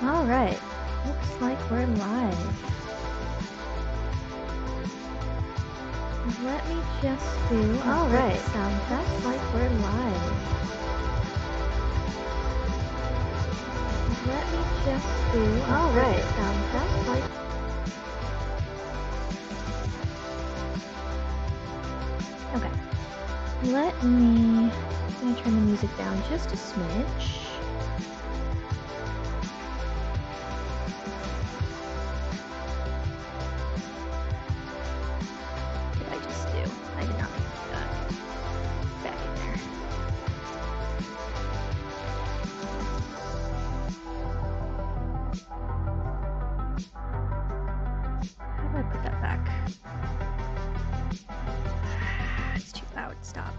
Alright, looks like we're live. Let me just do a quick sound test like we're live. Let me just do a quick sound test like... Okay. I'm gonna turn the music down just a smidge. Stop.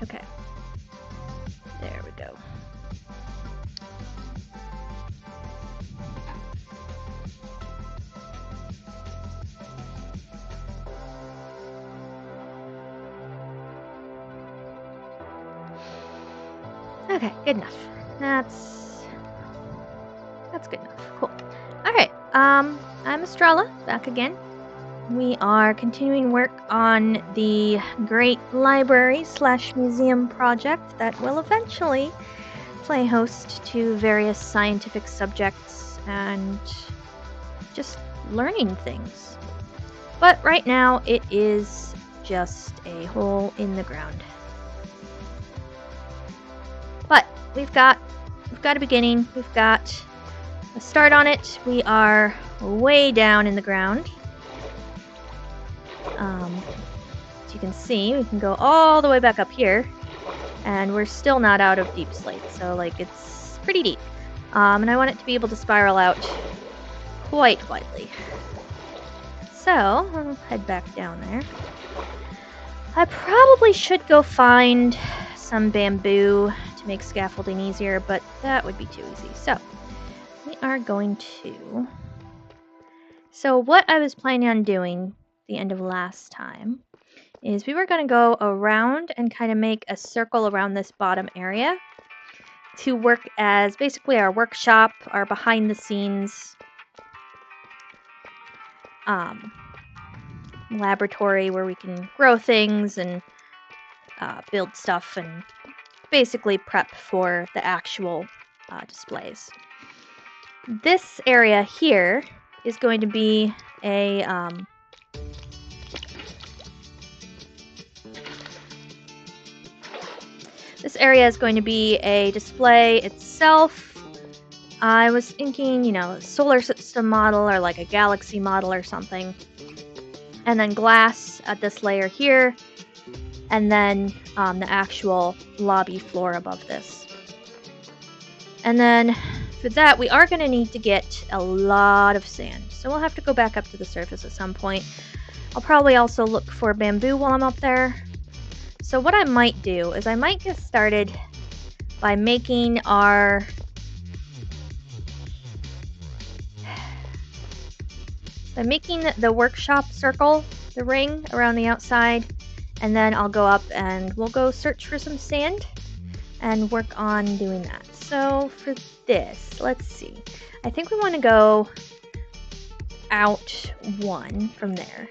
Okay. There we go. Okay, good enough. That's good enough. Cool. Alright, I'm Estrella, back again. We are continuing work on the great library/museum project that will eventually play host to various scientific subjects and just learning things. But right now it is just a hole in the ground. But we've got a beginning, we've got a start on it. We are way down in the ground. As you can see, we can go all the way back up here, and we're still not out of deep slate, so like it's pretty deep. And I want it to be able to spiral out quite widely. So I'll head back down there. I probably should go find some bamboo to to make scaffolding easier, but that would be too easy. So we are going to... So what I was planning on doing the end of last time is we were going to go around and kind of make a circle around this bottom area to work as basically our workshop, our behind the scenes laboratory where we can grow things and build stuff and basically prep for the actual displays. This area here is going to be a display itself. I was thinking, you know, a solar system model or like a galaxy model or something. And then glass at this layer here. And then the actual lobby floor above this. And then for that, we are going to need to get a lot of sand. So we'll have to go back up to the surface at some point. I'll probably also look for bamboo while I'm up there. So what I might do is I might get started by making our... the workshop circle, the ring around the outside, and then I'll go up and we'll go search for some sand and work on doing that. So for this, let's see. I think we want to go out 1 from there.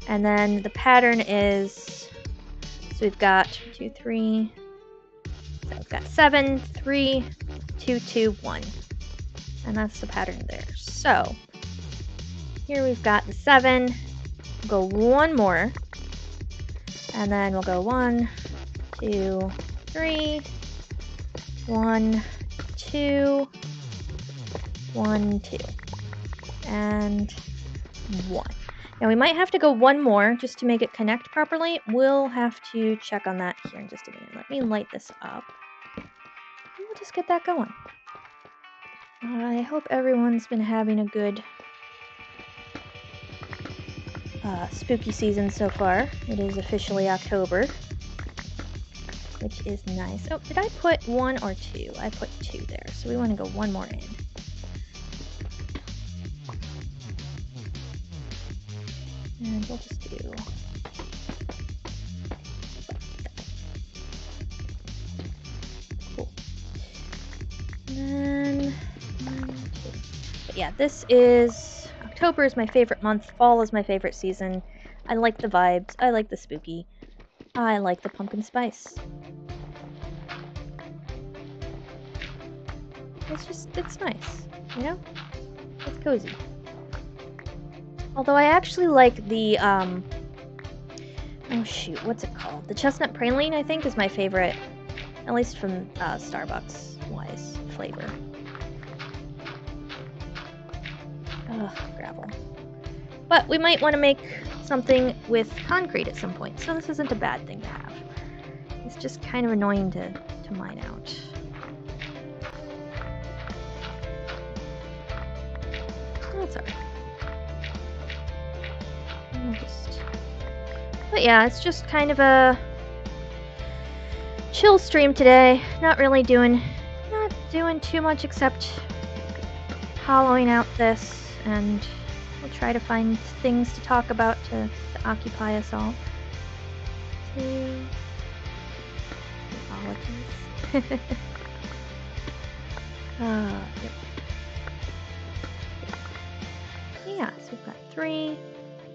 And then the pattern is, so we've got 2, 3, so we've got 7, 3, 2, 2, 1. And that's the pattern there. So here we've got the 7, we'll go 1 more, and then we'll go 1, 2, 3, 1, 2, 1, 2, and 1. Now we might have to go 1 more just to make it connect properly. We'll have to check on that here in just a minute. Let me light this up. And we'll just get that going. I hope everyone's been having a good spooky season so far. It is officially October, which is nice. Oh, did I put 1 or 2? I put 2 there, so we want to go 1 more in. And we'll just do... Cool. And then... 1, 2. But yeah, this is... October is my favorite month. Fall is my favorite season. I like the vibes. I like the spooky. I like the pumpkin spice. It's nice, you know? It's cozy. Although I actually like the, oh shoot, what's it called? The chestnut praline, I think, is my favorite, at least from Starbucks-wise flavor. Ugh, gravel. But we might want to make something with concrete at some point, so this isn't a bad thing to have. It's just kind of annoying to mine out. That's alright. But yeah, it's just kind of a chill stream today. Not doing too much except hollowing out this, and we'll try to find things to talk about to occupy us all. Apologies. Yep. Yeah, so we've got 3,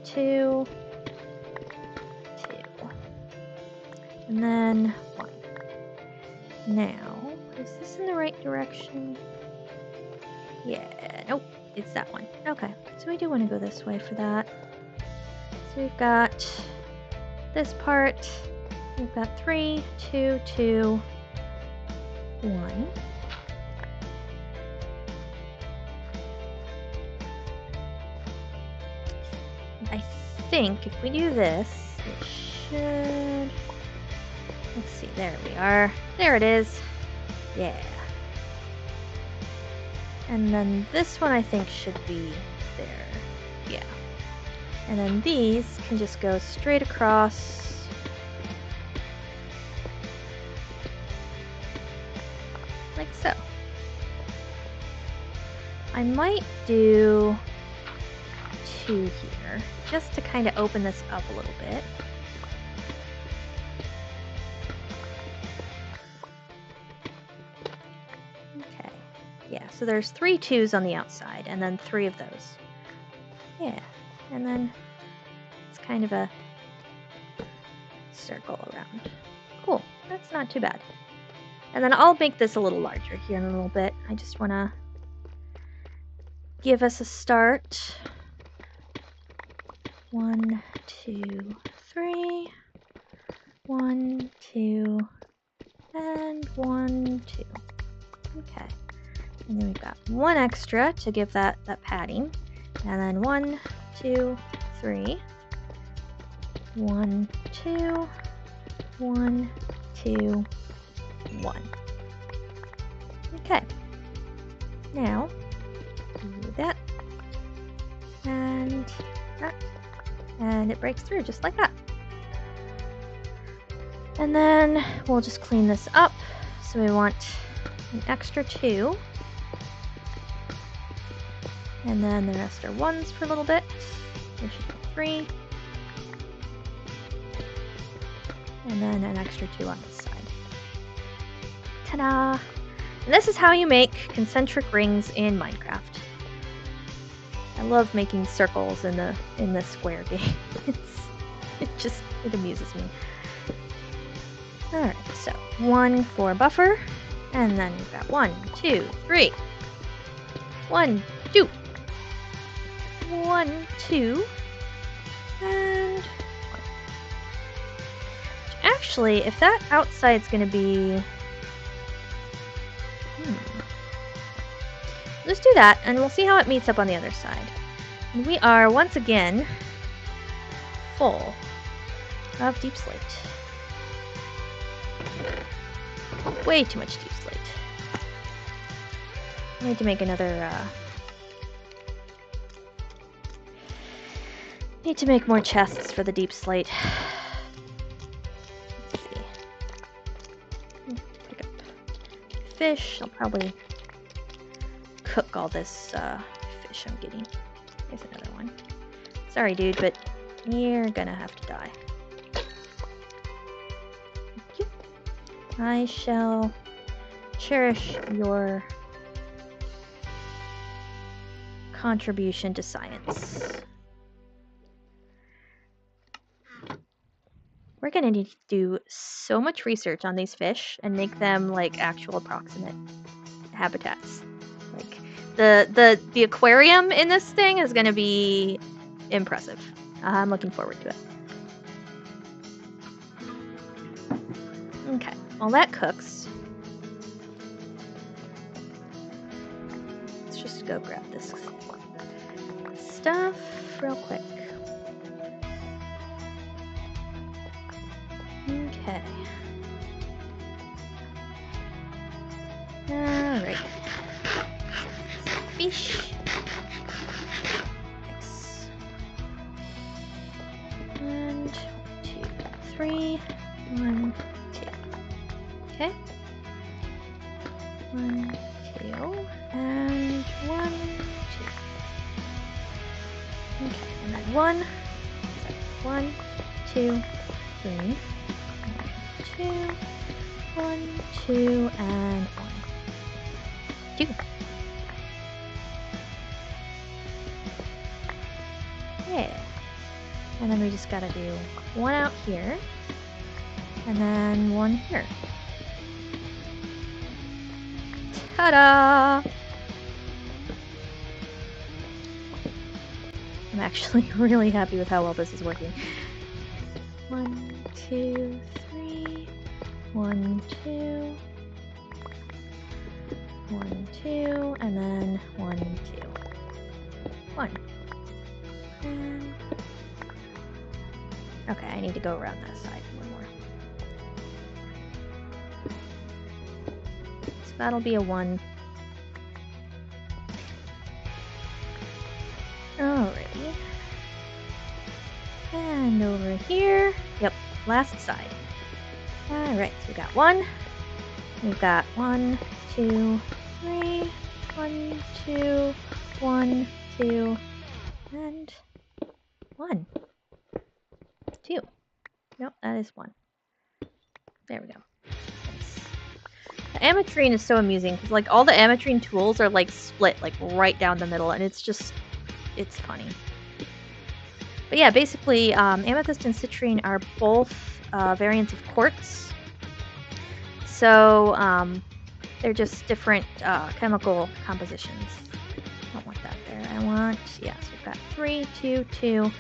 2, 2, and then 1. Now, is this in the right direction? Yeah, nope, it's that one. Okay, so we do want to go this way for that. So we've got this part. We've got 3, 2, 2, 1. I think if we do this, it should... Let's see, there we are. There it is. Yeah. And then this one I think should be there. Yeah. And then these can just go straight across. so. I might do 2 here, just to kind of open this up a little bit. Okay, yeah, so there's 3 2s on the outside, and then 3 of those. Yeah, and then it's kind of a circle around. Cool, that's not too bad. And then I'll make this a little larger here in a little bit. I just want to give us a start. 1, 2, 3. 1, 2, and 1, 2. Okay. And then we've got 1 extra to give that padding. And then 1, 2, 3. 1, 2, 1, 2, 1. Okay. Now, do that. And that. And it breaks through just like that. And then we'll just clean this up. So we want an extra 2. And then the rest are 1s for a little bit. There should be 3. And then an extra 2 on this side. Ta-da! And this is how you make concentric rings in Minecraft. I love making circles in the square game. It amuses me. Alright, so 1 for buffer, and then we've got 1, 2, 3. 1, 2. 1, 2. And 1. Actually, if that outside's gonna be... Let's do that, and we'll see how it meets up on the other side. And we are, once again, full of deep slate. Way too much deep slate. I need to make another, need to make more chests for the deep slate. Let's see. Pick up fish. I'll probably cook all this fish I'm getting. Here's another one. Sorry, dude, but you're gonna have to die. Thank you. I shall cherish your contribution to science. We're gonna need to do so much research on these fish and make them like actual approximate habitats. Like the aquarium in this thing is gonna be impressive. I'm looking forward to it. Okay, while that cooks, let's just go grab this stuff real quick. Okay. Alright. Fish. Nice. And 1, 2, 3. 1, 2. Okay. 1, 2. And 1, 2. Okay, and then 1. 1, 2, 3. 2, 1, 2, and 1, 2. Yeah. And then we just gotta do 1 out here, and then 1 here. Ta-da! I'm actually really happy with how well this is working. 1, 2, 3. 1, 2. 1, 2, and then 1, 2. 1. And... okay, I need to go around that side 1 more. So that'll be a 1. Alrighty. And over here. Yep, last side. Alright, so we got 1. We've got 1, 2, 3. 1, 2, 1, 2, and 1. 2. Nope, that is 1. There we go. Nice. The ametrine is so amusing because like all the ametrine tools are like split like right down the middle, and it's funny. But yeah, basically, amethyst and citrine are both variants of quartz. So they're just different chemical compositions. I don't want that there. I want, yes, we've got 3, 2, 2,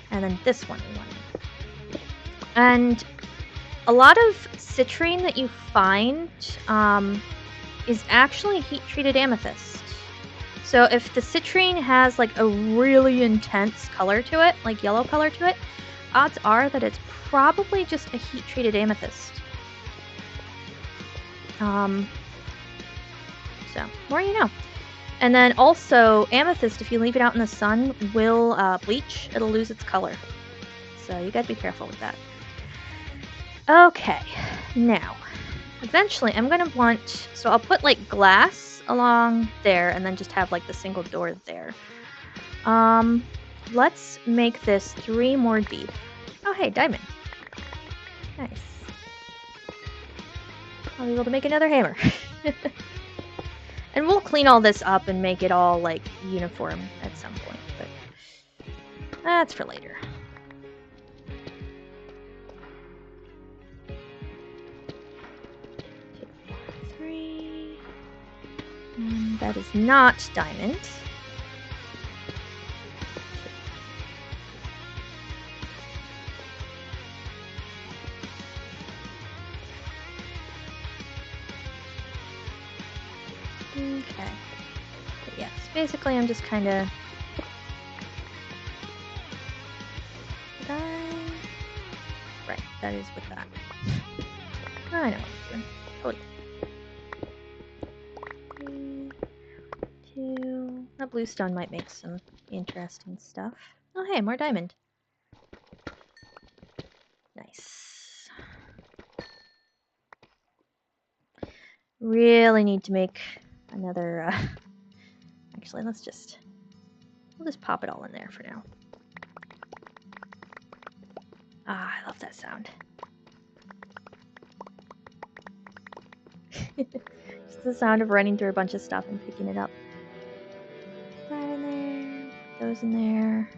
and then this one we want. And a lot of citrine that you find is actually heat-treated amethyst. So if the citrine has like a really intense color to it, like yellow color to it, odds are that it's probably just a heat-treated amethyst. So, more you know. And then also, amethyst, if you leave it out in the sun, will bleach. It'll lose its color. So you gotta be careful with that. Okay, now, eventually I'm gonna want, so I'll put like glass along there and then just have like the single door there. Let's make this 3 more deep. Oh hey, diamond. Nice. I'll be able to make another hammer. And we'll clean all this up and make it all like uniform at some point, but that's for later. That is not diamond. Okay. But yes, basically I'm just kind of... Right, that is with that. I know what I'm doing. Totally. 3, 2... That bluestone might make some interesting stuff. Oh hey, more diamond. Nice. Really need to make another... Actually, we'll just pop it all in there for now. Ah, I love that sound. Just the sound of running through a bunch of stuff and picking it up. Put that in there. Put those in there.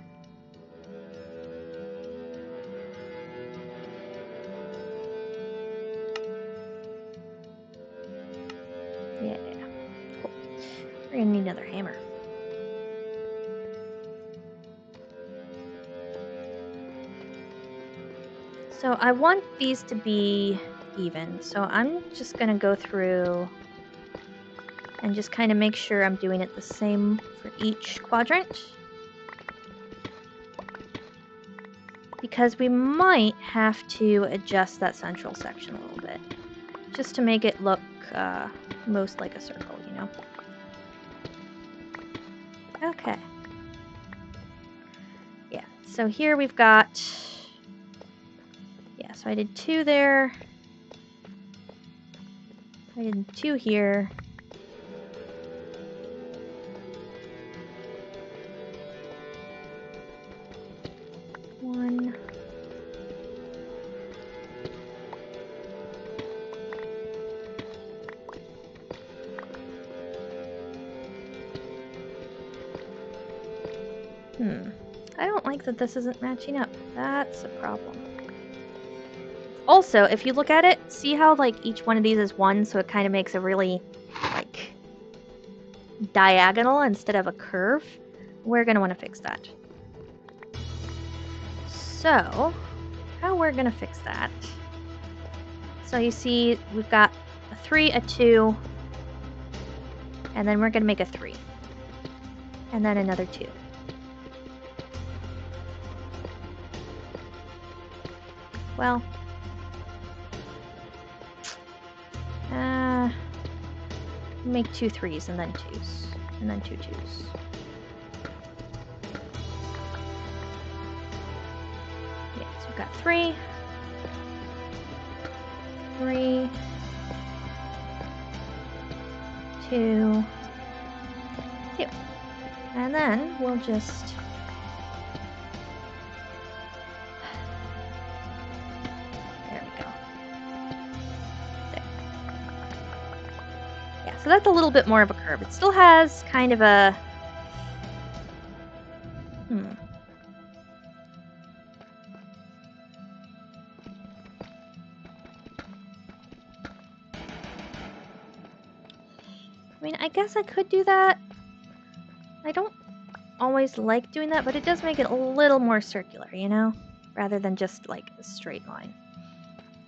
Yeah. Cool. We're gonna need another hammer. So I want these to be even, so I'm just gonna go through and just kind of make sure I'm doing it the same for each quadrant. Because we might have to adjust that central section a little bit, just to make it look most like a circle, you know? Okay. Yeah, so here we've got... Yeah, so I did 2 there. I did 2 here. One. I don't like that this isn't matching up. That's a problem. Also, if you look at it, see how like each one of these is 1, so it kind of makes a really like diagonal instead of a curve? We're going to want to fix that. So, how we're going to fix that? So you see we've got a 3, a 2, and then we're going to make a 3. And then another 2. Well, make 2 3s and then 2s, and then 2 2s. Yeah, so we've got 3, 3, 2, 2. And then we'll just... There we go. There. Yeah, so that's a little bit more of a curve. It still has kind of a... I mean, I guess I could do that. I don't always like doing that, but it does make it a little more circular, you know? Rather than just like a straight line.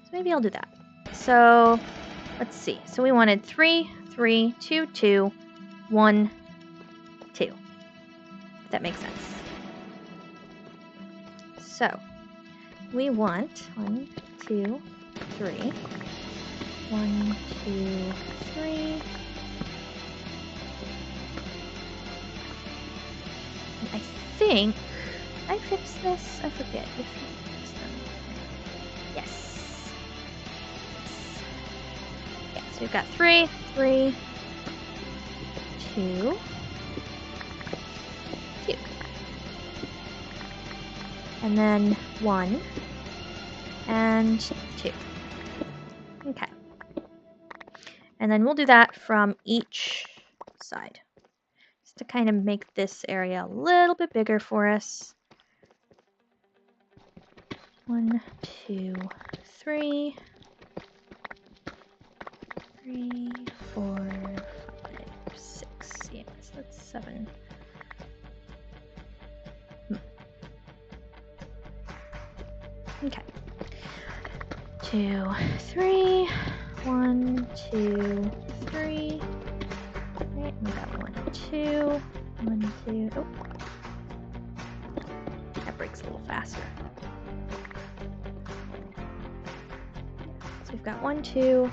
So maybe I'll do that. So, let's see. So we wanted 3, 3, 2, 2, 1, 2. If that makes sense. So, we want 1, 2, 3. 1, 2, 3. I think I fixed this. I forget if I fixed them. Yes. Yeah, so we've got 3, 3, 2, 2. And then 1 and 2. Okay. And then we'll do that from each side. To kind of make this area a little bit bigger for us. 1, 2, 3, 3, 4, 5, 6. Yes, that's 7. Okay. 2, 3. 1, 2, 3. Okay, we got 1, 2. 1, 2. Oh. That breaks a little faster. So we've got 1, 2.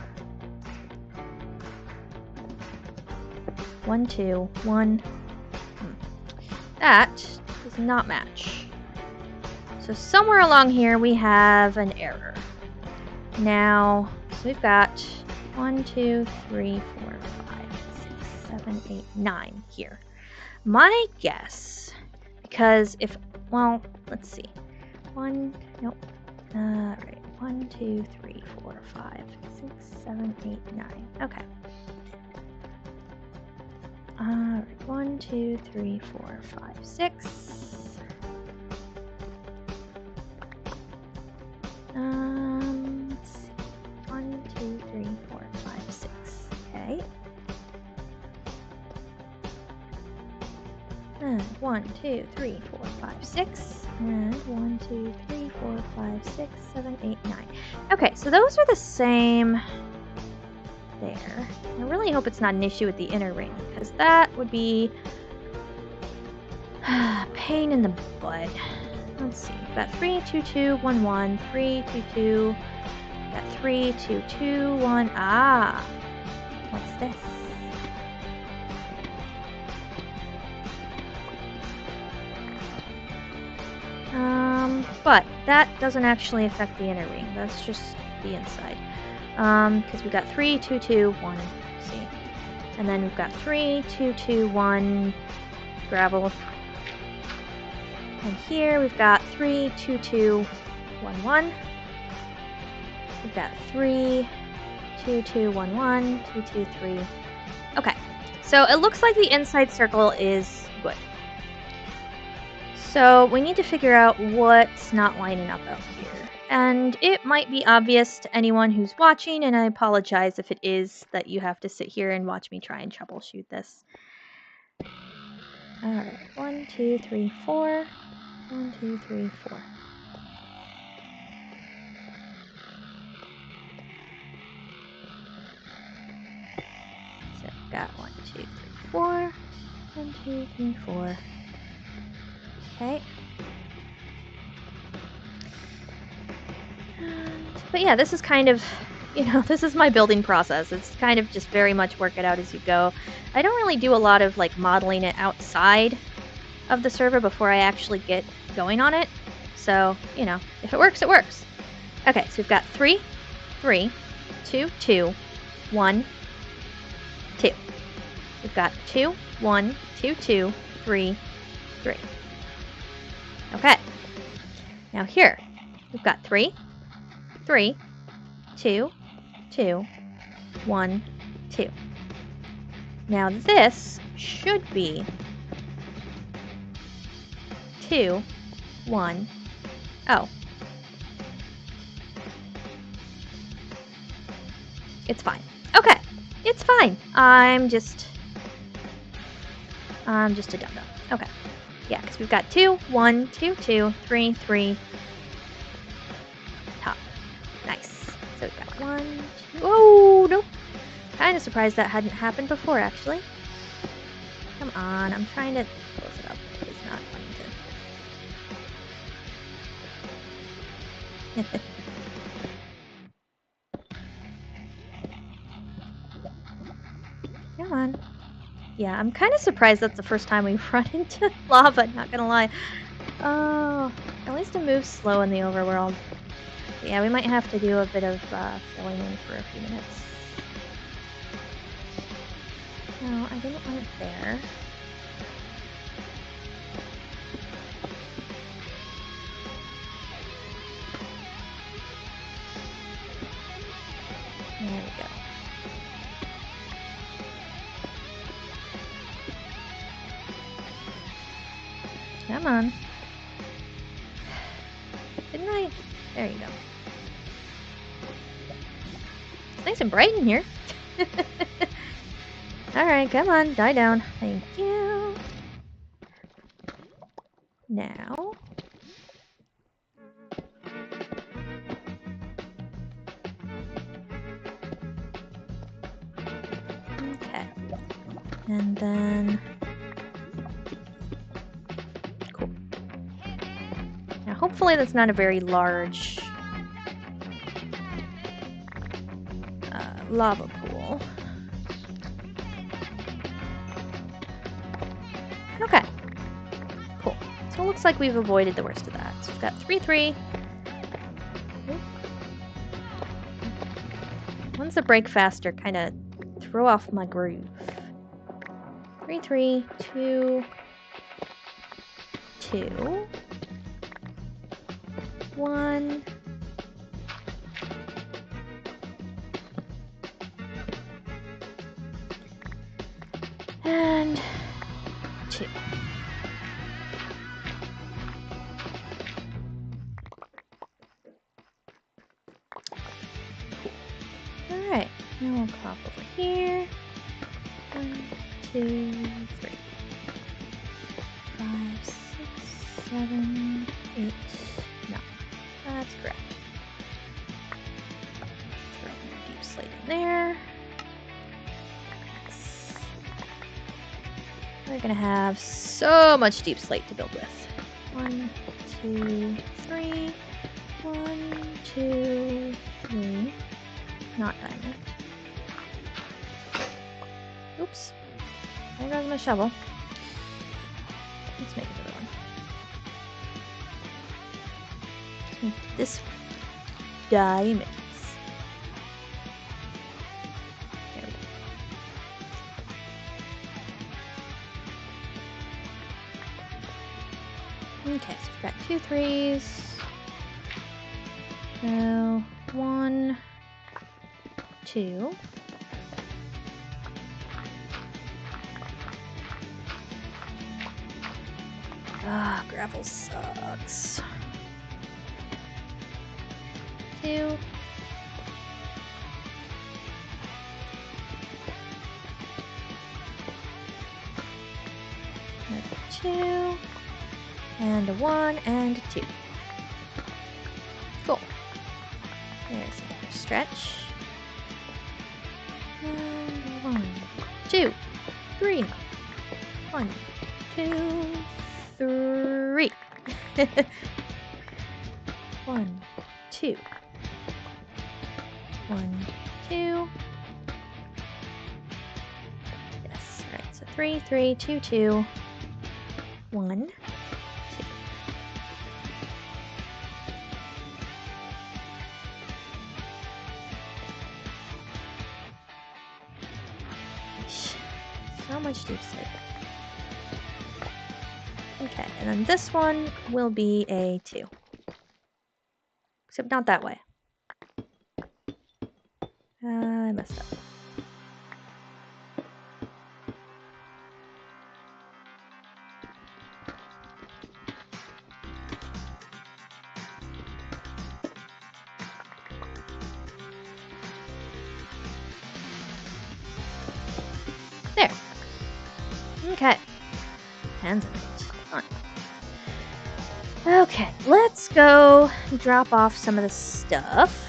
1, 2, 1. That does not match. So somewhere along here we have an error. Now, so we've got 1, 2, 3, 4, 5, 6, 7, 8, 9 here. My guess, because if, well, let's see. 1, nope. Right. 1, 2, 3, 4, 5, 6, 7, 8, 9. Okay. Alright, 1, 2, 3, 4, 5, 6. Let's see. 1, 2, 3, 4, 5, 6. Okay. And 1, 2, 3, 4, 5, 6. And 1, 2, 3, 4, 5, 6, 7, 8, 9. Okay, so those are the same there. I really hope it's not an issue with the inner ring, because that would be a pain in the butt. Let's see. We've got 3, 2, 2, 1, 1, 3, 2, 2. We've got 3, 2, 2, 1. Ah! What's this? But that doesn't actually affect the inner ring. That's just the inside. Because we've got 3, 2, 2, 1. See? And then we've got 3, 2, 2, 1 gravel. And here we've got 3, 2, 2, 1, 1. We've got 3, 2, 2, 1, 1, 2, 2, 3. Okay, so it looks like the inside circle is good. So we need to figure out what's not lining up out here. And it might be obvious to anyone who's watching, and I apologize if it is that you have to sit here and watch me try and troubleshoot this. Alright, 1, 2, 3, 4. 1, 2, 3, 4. So I've got 1, 2, 3, 4. 1, 2, 3, 4. Okay. But yeah, this is kind of, you know, this is my building process. It's kind of just very much work it out as you go. I don't really do a lot of like modeling it outside of the server before I actually get going on it. So, you know, if it works, it works. Okay, so we've got 3, 3, 2, 2, 1, 2. we've got 2, 1, 2, 2, 3, 3. Okay. Now here, we've got 3, 3, 2, 2, 1, 2. Now this should be 2, 1. Oh. It's fine. Okay. It's fine. I'm just a dum-dum. Okay. Yeah, because we've got 2, 1, 2, 2, 3, 3. Top. Nice. So we've got 1, 2. Oh, nope. Kind of surprised that hadn't happened before, actually. Come on. I'm trying to close it up. It's not wanting to. Come on. Yeah, I'm kind of surprised that's the first time we've run into lava, not gonna lie. Oh, at least it moves slow in the overworld. Yeah, we might have to do a bit of filling in for a few minutes. No, I didn't want it there. There we go. Come on. Didn't I? There you go. It's nice and bright in here. Alright, come on, die down. Thank you. Now. Okay. And then. Cool. Now, hopefully, that's not a very large lava pool. Okay. Cool. So it looks like we've avoided the worst of that. So we've got 3, 3. Ones that break faster kind of throw off my groove. 3, 3, 2, 2, 1. And 2. Alright, now we'll pop over here. 1, 2, 3. 5, 6, 7, 8. No, that's correct. Throw a deep slate in there. We're gonna have so much deep slate to build with. 1, 2, 3. 1, 2, 3. Not diamond. Oops. There goes my shovel. Let's make another one. Let's make this one. Diamonds. There we go. Okay, so we've got 2 3s. So 1, 2. Ah, gravel sucks. 2. Another 2. And a 1 and a 2. Cool. There's another stretch. And 1, 2, 3. 1, 2, 3. 1, 2. 1, 2. Yes, right. So 3, 3, 2, 2. 1, 2. So much deep slate. Okay, and then this one will be a 2. Except not that way. I messed up. There. Okay. Hands in it. Fine. Okay, let's go drop off some of the stuff.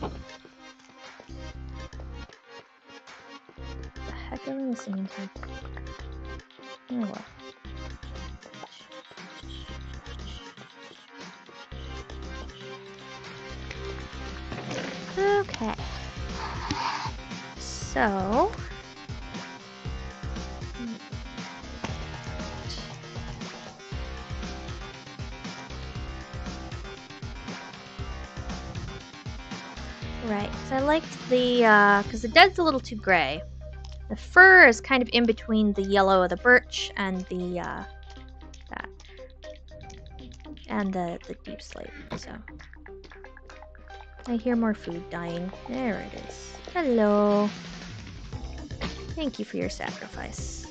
What the heck am I listening to? Oh well. Okay. So. Right, so I liked the, because the dead's a little too gray. The fur is kind of in between the yellow of the birch and the, that. And the deep slate, so. I hear more food dying. There it is. Hello. Thank you for your sacrifice.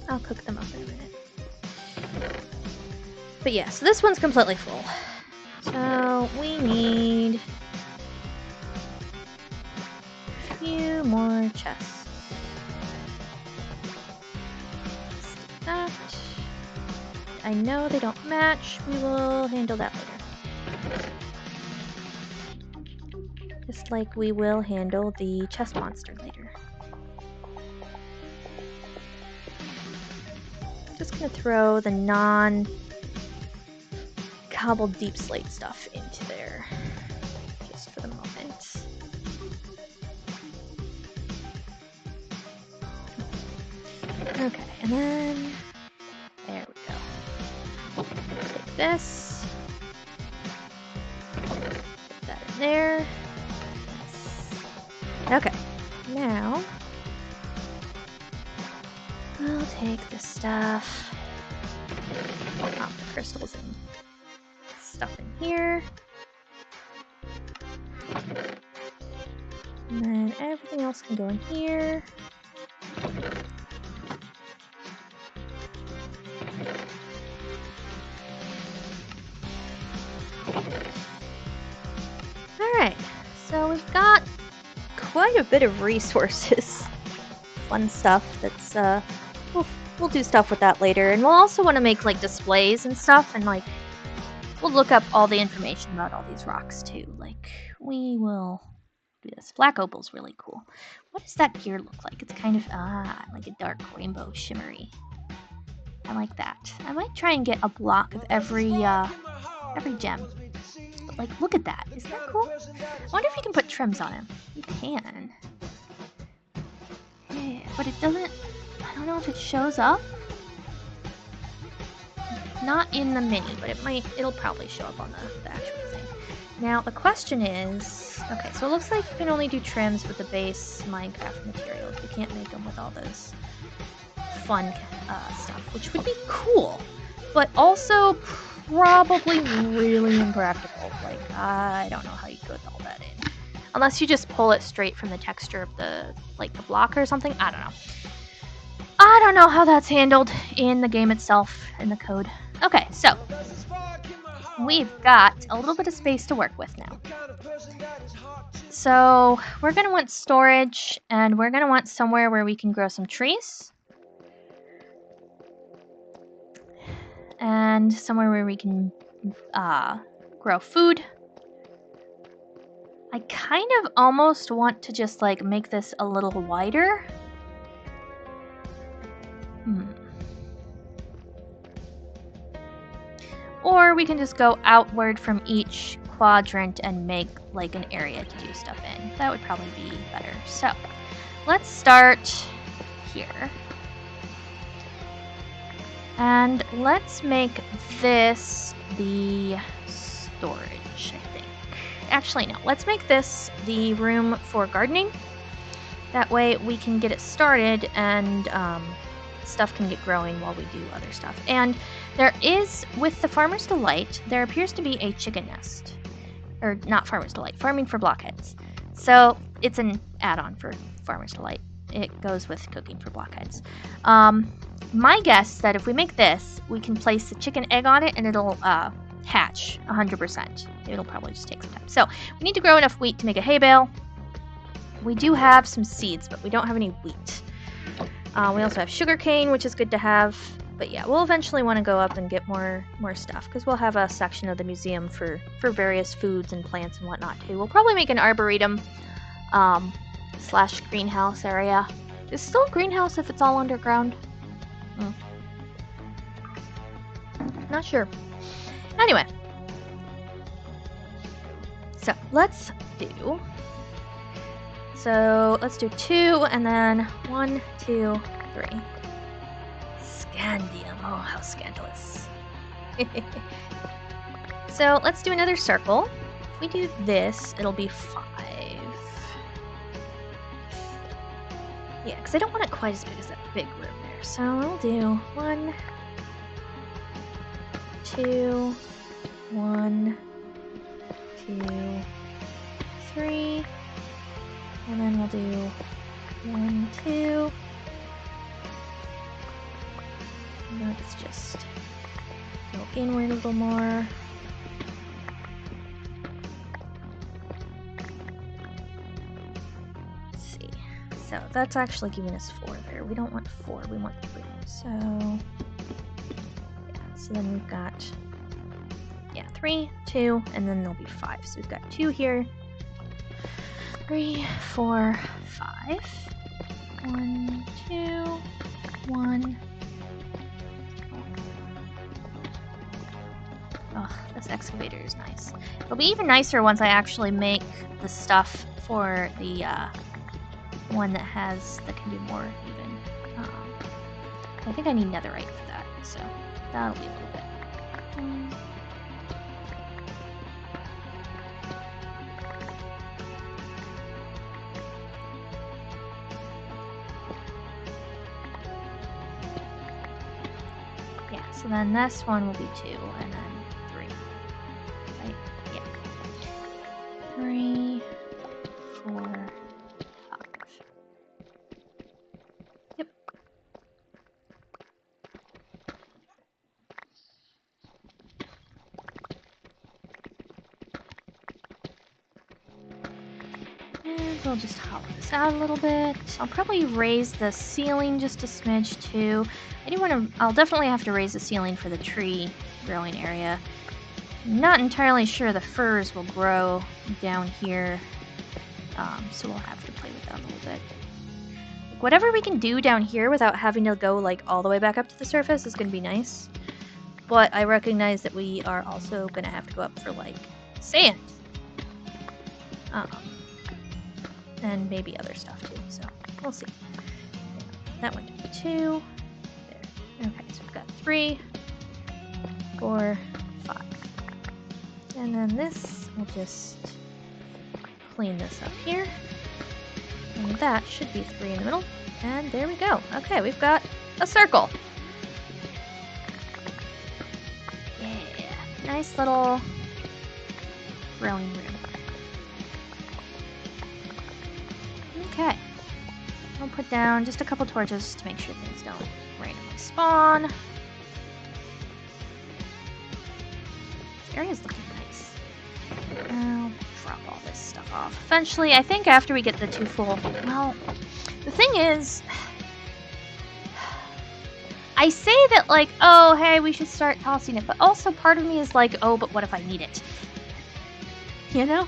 I'll cook them up in a minute. But yeah, so this one's completely full. So we need a few more chests. That. I know they don't match. We will handle that later. Just like we will handle the chest monster later. Just gonna throw the non-cobbled deep slate stuff into there, just for the moment. Okay, and then there we go. Take this, put that in there. Okay, now we'll take this stuff, pop the crystals and stuff in here, and then everything else can go in here. Alright, so we've got quite a bit of resources. Fun stuff that's, we'll do stuff with that later. And we'll also want to make, like, displays and stuff, and, like, we'll look up all the information about all these rocks, too. Like, we will do this. Black opal's really cool. What does that gear look like? It's kind of, like a dark rainbow shimmery. I like that. I might try and get a block of every gem. But, like, look at that. Isn't that cool? I wonder if you can put trims on him. You can. Yeah, but it doesn't... I don't know if it shows up. Not in the mini, but it'll probably show up on the actual thing. Now, the question is... Okay, so it looks like you can only do trims with the base Minecraft materials. You can't make them with all those fun stuff, which would be cool, but also probably really impractical. Like, I don't know how you put all that in. Unless you just pull it straight from the texture of the block or something. I don't know. I don't know how that's handled in the game itself, in the code. Okay, so we've got a little bit of space to work with now. So we're going to want storage, and we're going to want somewhere where we can grow some trees. And somewhere where we can grow food. I kind of almost want to just, like, make this a little wider. Or we can just go outward from each quadrant and make, like, an area to do stuff in. That would probably be better. So, let's start here. And let's make this the storage, I think. Actually, no. Let's make this the room for gardening. That way we can get it started and stuff can get growing while we do other stuff. And there is, with the Farmer's Delight, there appears to be a chicken nest. Or not Farmer's Delight, Farming for Blockheads. So it's an add-on for Farmer's Delight. It goes with cooking for blockheads. My guess is that if we make this, we can place the chicken egg on it and it'll hatch 100%. It'll probably just take some time. So we need to grow enough wheat to make a hay bale. We do have some seeds, but we don't have any wheat. We also have sugarcane, which is good to have. But yeah, we'll eventually want to go up and get more stuff because we'll have a section of the museum for various foods and plants and whatnot too. We'll probably make an arboretum / greenhouse area. Is it still a greenhouse if it's all underground? Not sure. Anyway, so let's do 2 and then 1, 2, 3. Scandium. Oh, how scandalous. So let's do another circle. If we do this, it'll be 5. Yeah, because I don't want it quite as big as that big room there. So I'll do 1, 2, 1, 2, 3. And then we'll do 1, 2. Let's just go inward a little more. Let's see. So that's actually giving us 4 there. We don't want 4, we want 3. So, yeah, so then we've got, 3, 2, and then there'll be 5. So we've got 2 here. 3, 4, 5. 1, 2, 1. Ugh, this excavator is nice. It'll be even nicer once I actually make the stuff for the one that can do more even. I think I need netherite for that, so that'll be a little bit. So then this one will be 2, and then 3. Right? Yeah. 3, 4, 5. Yep. And we'll just hollow this out a little bit. I'll probably raise the ceiling just a smidge too. I'll definitely have to raise the ceiling for the tree growing area. I'm not entirely sure the firs will grow down here, so we'll have to play with that a little bit. Whatever we can do down here without having to go like all the way back up to the surface is going to be nice. But I recognize that we are also going to have to go up for like sand. And maybe other stuff too, so we'll see. That one did 2. Okay, so we've got 3, 4, 5. And then this, we'll just clean this up here. And that should be 3 in the middle. And there we go. Okay, we've got a circle. Yeah, nice little growing room. Okay, I'll put down just a couple torches to make sure things don't randomly spawn. This area's looking nice. I'll drop all this stuff off. Eventually, I think after we get the 2 full... Well, the thing is... I say that like, oh, hey, we should start tossing it, but also part of me is like, oh, but what if I need it? You know?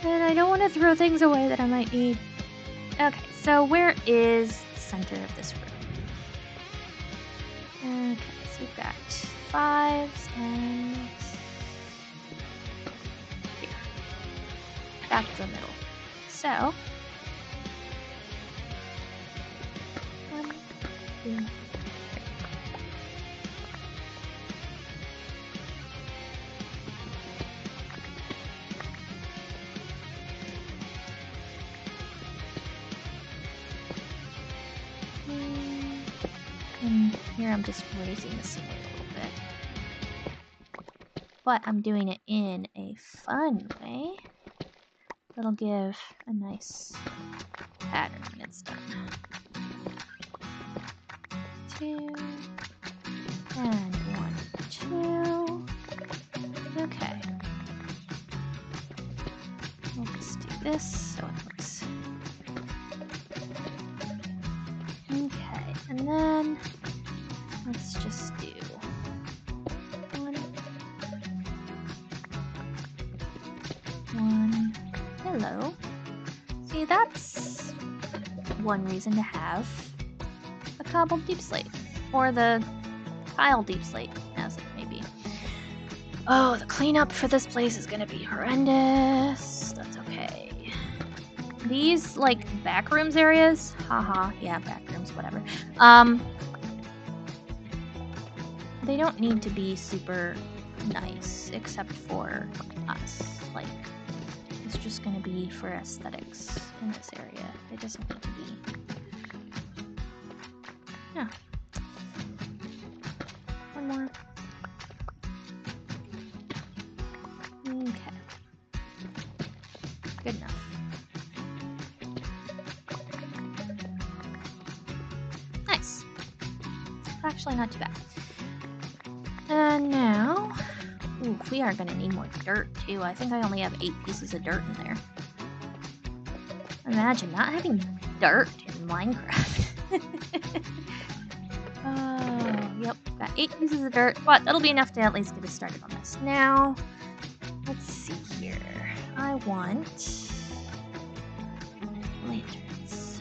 And I don't want to throw things away that I might need. Okay, so where is the center of this room? Okay, so we've got 5s and here. Back to the middle. So 1, 2, 3. here I'm just raising the ceiling a little bit. But I'm doing it in a fun way. That'll give a nice pattern when it's done. 2 and 1, 2. Okay. We'll just do this so it looks. Okay, and then let's just do 1, 1. Hello. See, that's one reason to have a cobbled deep slate, or the tile deep slate, as it may be. Oh, the cleanup for this place is gonna be horrendous. That's okay. These, like, backrooms areas, haha, yeah, backrooms, whatever. They don't need to be super nice, except for us. Like, it's just gonna be for aesthetics in this area. It doesn't need to be. Yeah. One more. Okay. Good enough. Nice. Actually, not too bad. And now, ooh, we are gonna need more dirt too. I think I only have 8 pieces of dirt in there. Imagine not having dirt in Minecraft. Oh, yep, got 8 pieces of dirt, but that'll be enough to at least get us started on this. Now, let's see here. I want lanterns.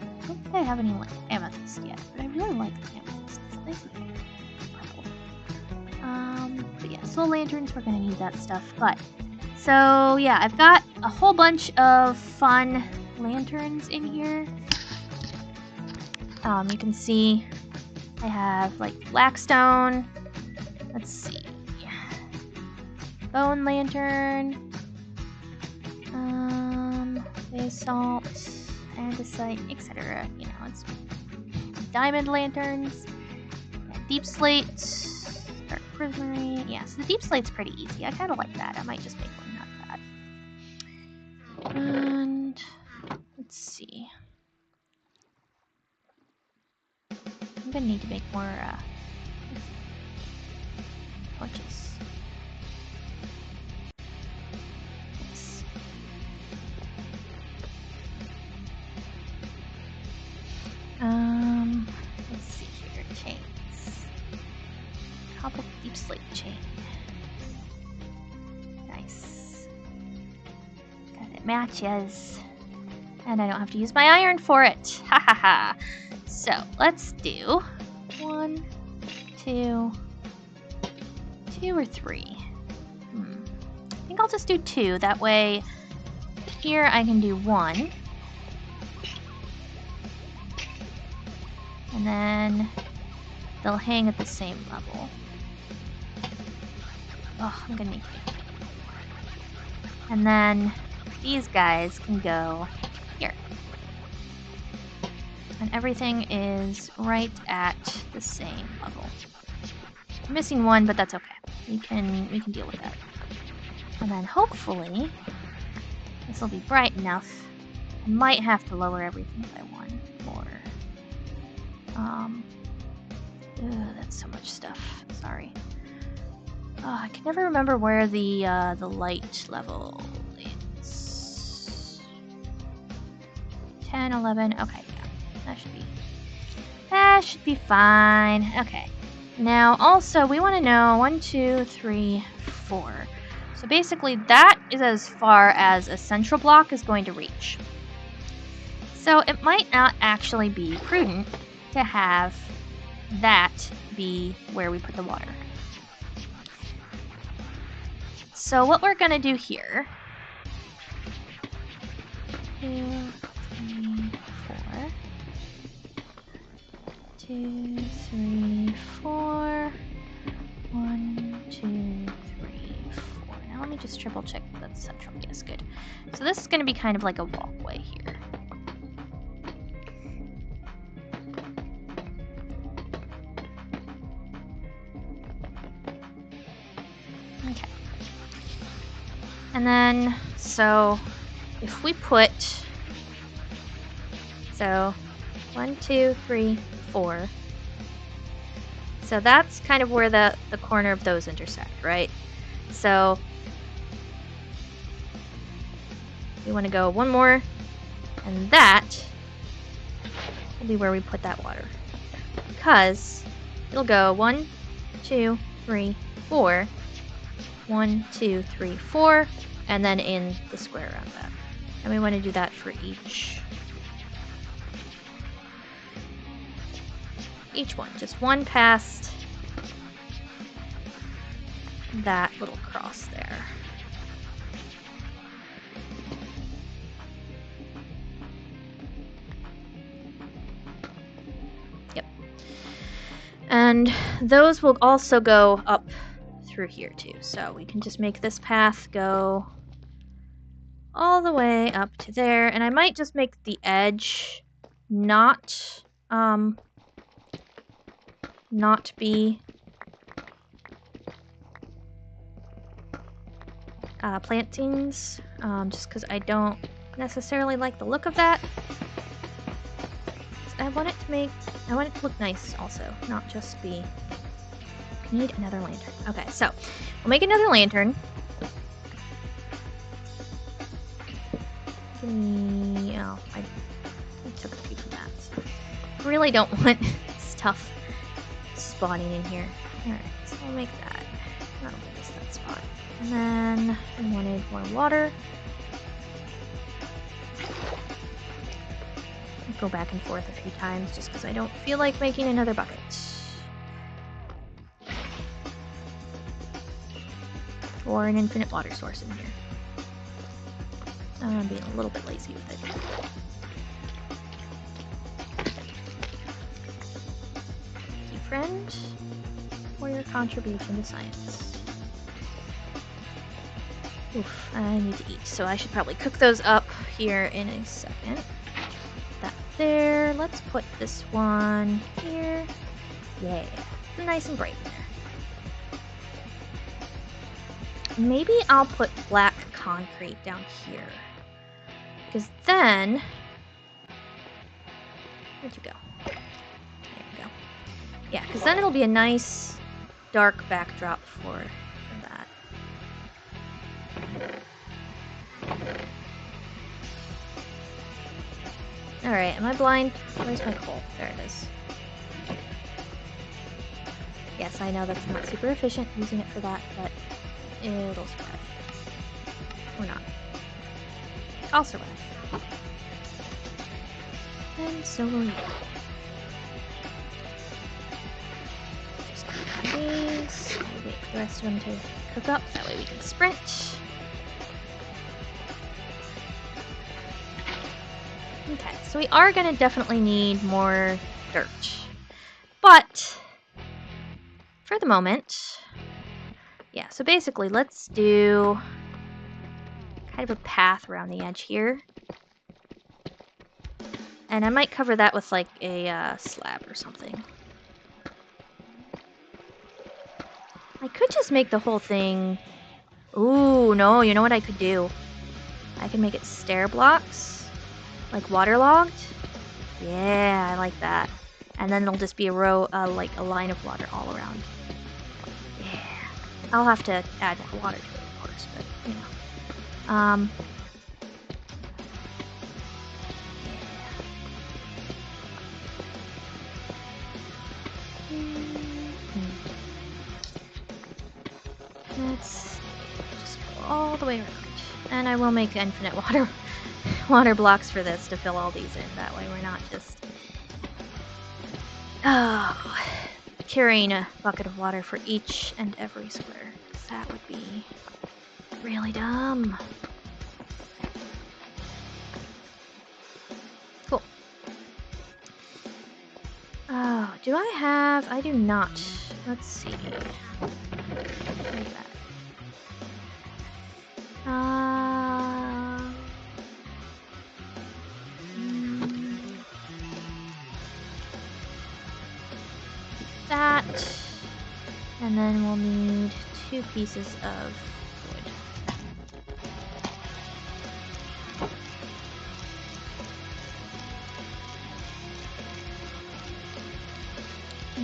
I don't think I have any amethyst yet, but I really like the amethyst. It's nice and purple. But yeah, soul lanterns, we're gonna need that stuff. But so yeah, I've got a whole bunch of fun lanterns in here. You can see I have like blackstone. Let's see. Bone lantern. Basalt, andesite, etc. You know, it's diamond lanterns. Deep slate. Dark prismarine. Yeah, so the deep slate's pretty easy. I kind of like that. I might just make one not bad. And let's see. I'm gonna need to make more torches. Yes. Let's see here. Chains. Cobbled deep slate chain. Nice. Got it matches. And I don't have to use my iron for it. Ha ha ha. So let's do 1, 2, 2 or 3. I think I'll just do 2. That way, here I can do 1. And then they'll hang at the same level. Oh, I'm gonna need to. And then these guys can go here. And everything is right at the same level. I'm missing one, but that's okay. We can deal with that. And then hopefully this will be bright enough. I might have to lower everything by 1 more. That's so much stuff. Sorry. I can never remember where the light level is. 10, 11. Okay, yeah, that should be fine. Okay. Now, also, we want to know 1, 2, 3, 4. So basically, that is as far as a central block is going to reach. So it might not actually be prudent to have that be where we put the water. So what we're going to do here, 2, 3, 4, 2, 3, 4, 1, 2, 3, 4. Now let me just triple check that's central. Yes, good. So this is going to be kind of like a walkway here. And then, so if we put, so 1, 2, 3, 4. So that's kind of where the corner of those intersect, right? So we want to go one more, and that will be where we put that water. Because it'll go 1, 2, 3, 4. 1, 2, 3, 4, and then in the square around that. And we want to do that for each one. Just one past that little cross there. Yep. And those will also go up through here too. So we can just make this path go all the way up to there. And I might just make the edge not be plantings, just because I don't necessarily like the look of that. I want it to look nice also, not just be. I need another lantern. Okay, so we'll make another lantern. Oh, I took a few from that. So I really don't want stuff spawning in here. Alright, so I'll make that. That'll give us that spot. And then I wanted more water. I'll go back and forth a few times just because I don't feel like making another bucket. Or an infinite water source in here. I'm being a little bit lazy with it. Thank you, friend, for your contribution to science. Oof, I need to eat, so I should probably cook those up here in a second. That there. Let's put this one here. Yeah, nice and bright in there. Maybe I'll put black concrete down here. Because then... Where'd you go? There you go. Yeah, because then it'll be a nice dark backdrop for that. Alright, am I blind? Where's my coal? There it is. Yes, I know that's not super efficient using it for that, but it'll survive. Or not. I'll survive. And so will you. Just grab these. Wait for the rest of them to cook up. That way we can sprint. Okay, so we are going to definitely need more dirt. But, for the moment, yeah, so basically let's do kind of a path around the edge here. And I might cover that with like a slab or something. I could just make the whole thing... Ooh, no, you know what I could do? I can make it stair blocks. Like waterlogged. Yeah, I like that. And then it'll just be a row, like a line of water all around. Yeah. I'll have to add more water to it, of course, but, you know. Let's just go all the way around. And I will make infinite water blocks for this to fill all these in. That way we're not just carrying a bucket of water for each and every square. That would be really dumb. Cool. Oh, do I have... I do not. Let's see. Where's that? That, and then we'll need 2 pieces of wood.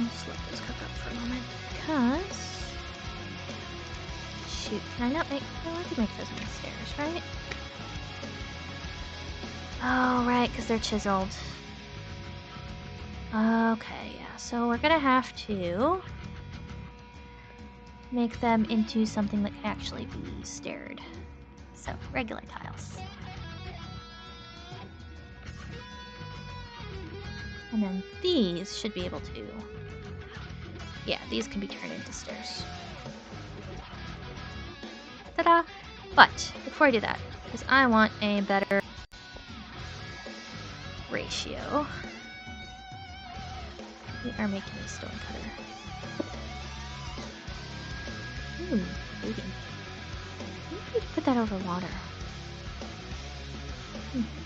Just let those cook up for a moment. Because... Shoot, can I not make... No, I can make those on the stairs, right? Oh, right, because they're chiseled. Okay, yeah, so we're gonna have to make them into something that can actually be staired. So, regular tiles. And then these should be able to... Yeah, these can be turned into stairs. Ta-da! But, before I do that, because I want a better ratio, we are making a stone cutter. Ooh, baby. Maybe we could put that over water.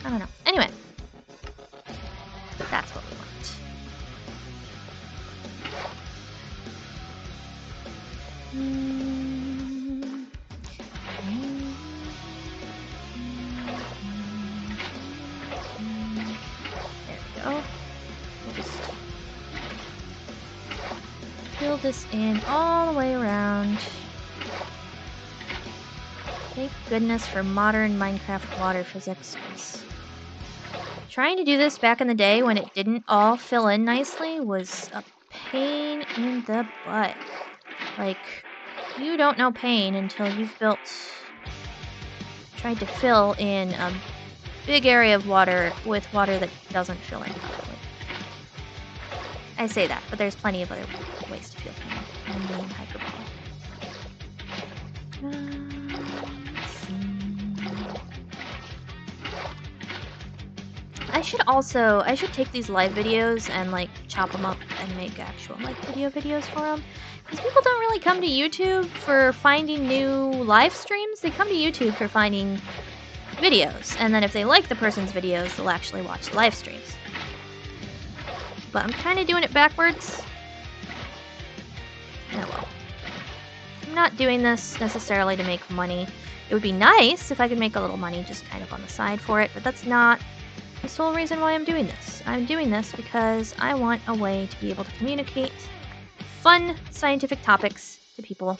I don't know. Anyway. That's what we want. There we go. We'll just fill this in all the way around. Thank goodness for modern Minecraft water physics. Trying to do this back in the day when it didn't all fill in nicely was a pain in the butt. Like, you don't know pain until you've tried to fill in a big area of water with water that doesn't fill in properly. I say that, but there's plenty of other ways to feel pain. I'm being hyperbole. I should take these live videos and like chop them up and make actual like videos for them. Because people don't really come to YouTube for finding new live streams. They come to YouTube for finding videos. And then if they like the person's videos, they'll actually watch the live streams. But I'm kind of doing it backwards. Oh well. I'm not doing this necessarily to make money. It would be nice if I could make a little money just kind of on the side for it, but that's not the sole reason why I'm doing this. I'm doing this because I want a way to be able to communicate fun scientific topics to people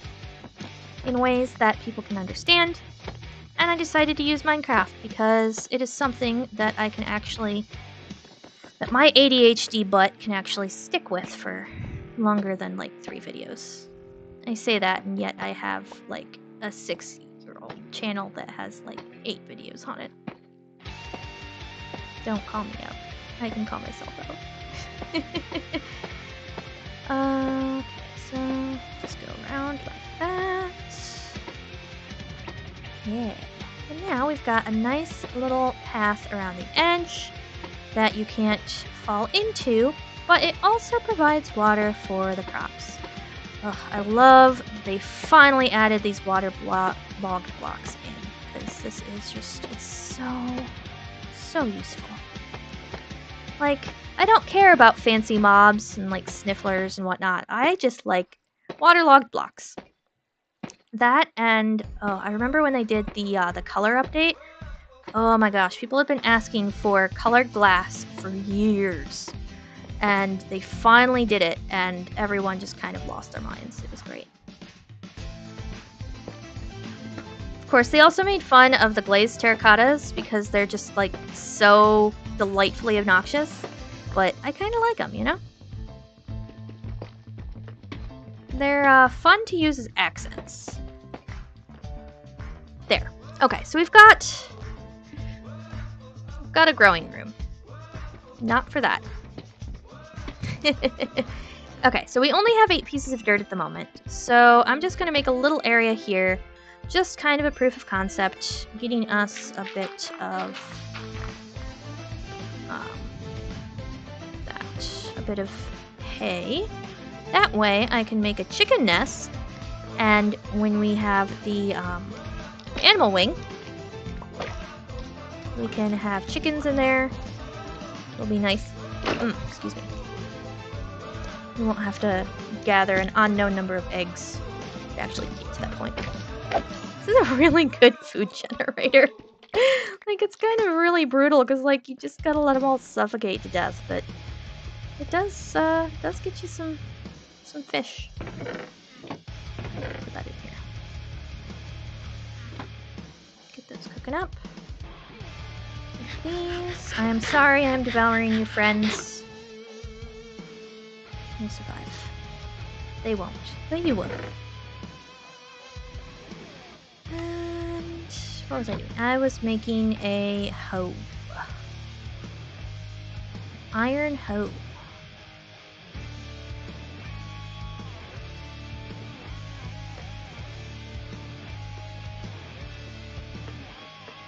in ways that people can understand. And I decided to use Minecraft because it is something that I can actually... that my ADHD butt can actually stick with for longer than like 3 videos. I say that, and yet I have like a 6-year-old channel that has like 8 videos on it. Don't call me out. I can call myself out. So just go around like that. Yeah. And now we've got a nice little path around the edge that you can't fall into, but it also provides water for the crops. Ugh, I love they finally added these water bog blocks in, because this is just, it's so useful. Like, I don't care about fancy mobs and like snifflers and whatnot. I just like waterlogged blocks. That and I remember when they did the color update. Oh my gosh, people have been asking for colored glass for years. And they finally did it, and everyone just kind of lost their minds. It was great. Of course, they also made fun of the glazed terracottas because they're just like so delightfully obnoxious. But I kind of like them, you know? They're fun to use as accents. There. Okay, so we've got a growing room. Not for that. Okay, so we only have 8 pieces of dirt at the moment. So I'm just going to make a little area here. Just kind of a proof of concept. Getting us a bit of... a bit of hay. That way I can make a chicken nest. And when we have the animal wing, we can have chickens in there. It'll be nice. Excuse me. We won't have to gather an unknown number of eggs to actually get to that point. This is a really good food generator. Like, it's kind of really brutal because, like, you just gotta let them all suffocate to death, but it does get you some fish. Put that in here. Get those cooking up. These. I am sorry I am devouring you, friends. You'll survive. They won't, but you will. And what was I doing? I was making a hoe. Iron hoe.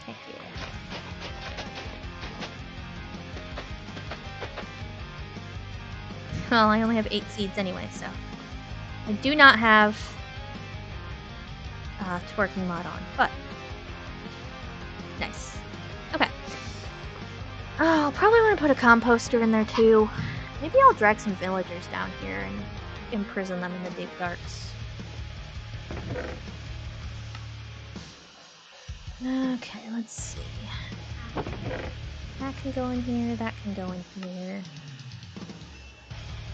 Heck yeah. Well, I only have 8 seeds anyway, so I do not have twerking mod on, but nice. Okay. Oh, I'll probably want to put a composter in there too. Maybe I'll drag some villagers down here and imprison them in the deep darks. Okay, let's see. That can go in here, that can go in here.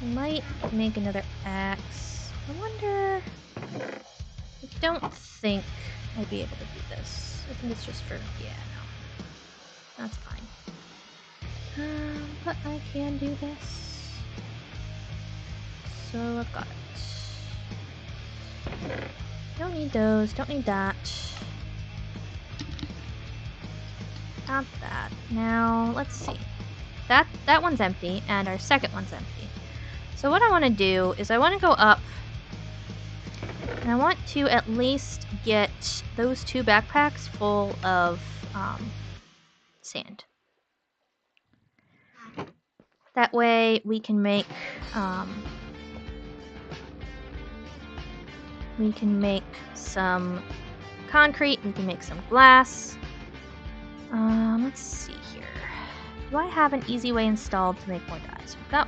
I might make another axe. I wonder... I don't think I'd be able to do this. I think it's just for... yeah, no. That's fine. But I can do this. So I've got it. Don't need those, don't need that. Got that. Now, let's see. That one's empty, and our second one's empty. So what I want to do is I want to go up, and I want to at least get those 2 backpacks full of sand. That way we can make some concrete, we can make some glass. Let's see here. Do I have an easy way installed to make more dyes? We've got,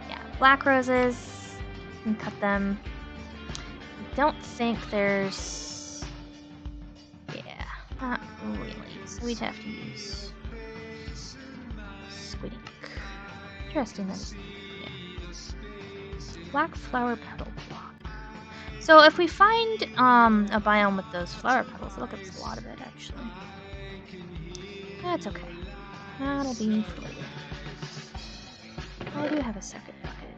yeah, black roses. We can cut them. I don't think there's... yeah, not really. So we'd have to use squid ink. Interesting that, yeah. Black flower petal block. So if we find a biome with those flower petals, it'll give us a lot of it, actually. That's okay. That'll be fluid. I do have a second bucket.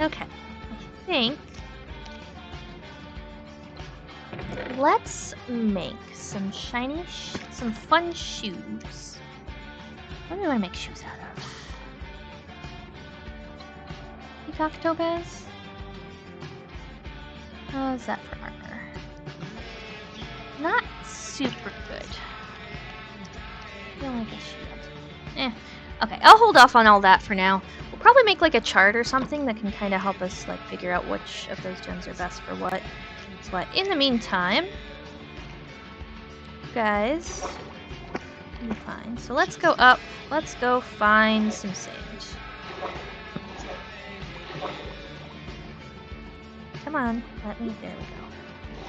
Okay. I think... let's make some shiny, some fun shoes. What do I make shoes out of? Peacock topaz? How's that for armor? Not super good. I feel like a shield. Okay, I'll hold off on all that for now. We'll probably make like a chart or something that can kind of help us like figure out which of those gems are best for what. But in the meantime, guys, you're fine. So let's go up. Let's go find some sand. Come on, let me. There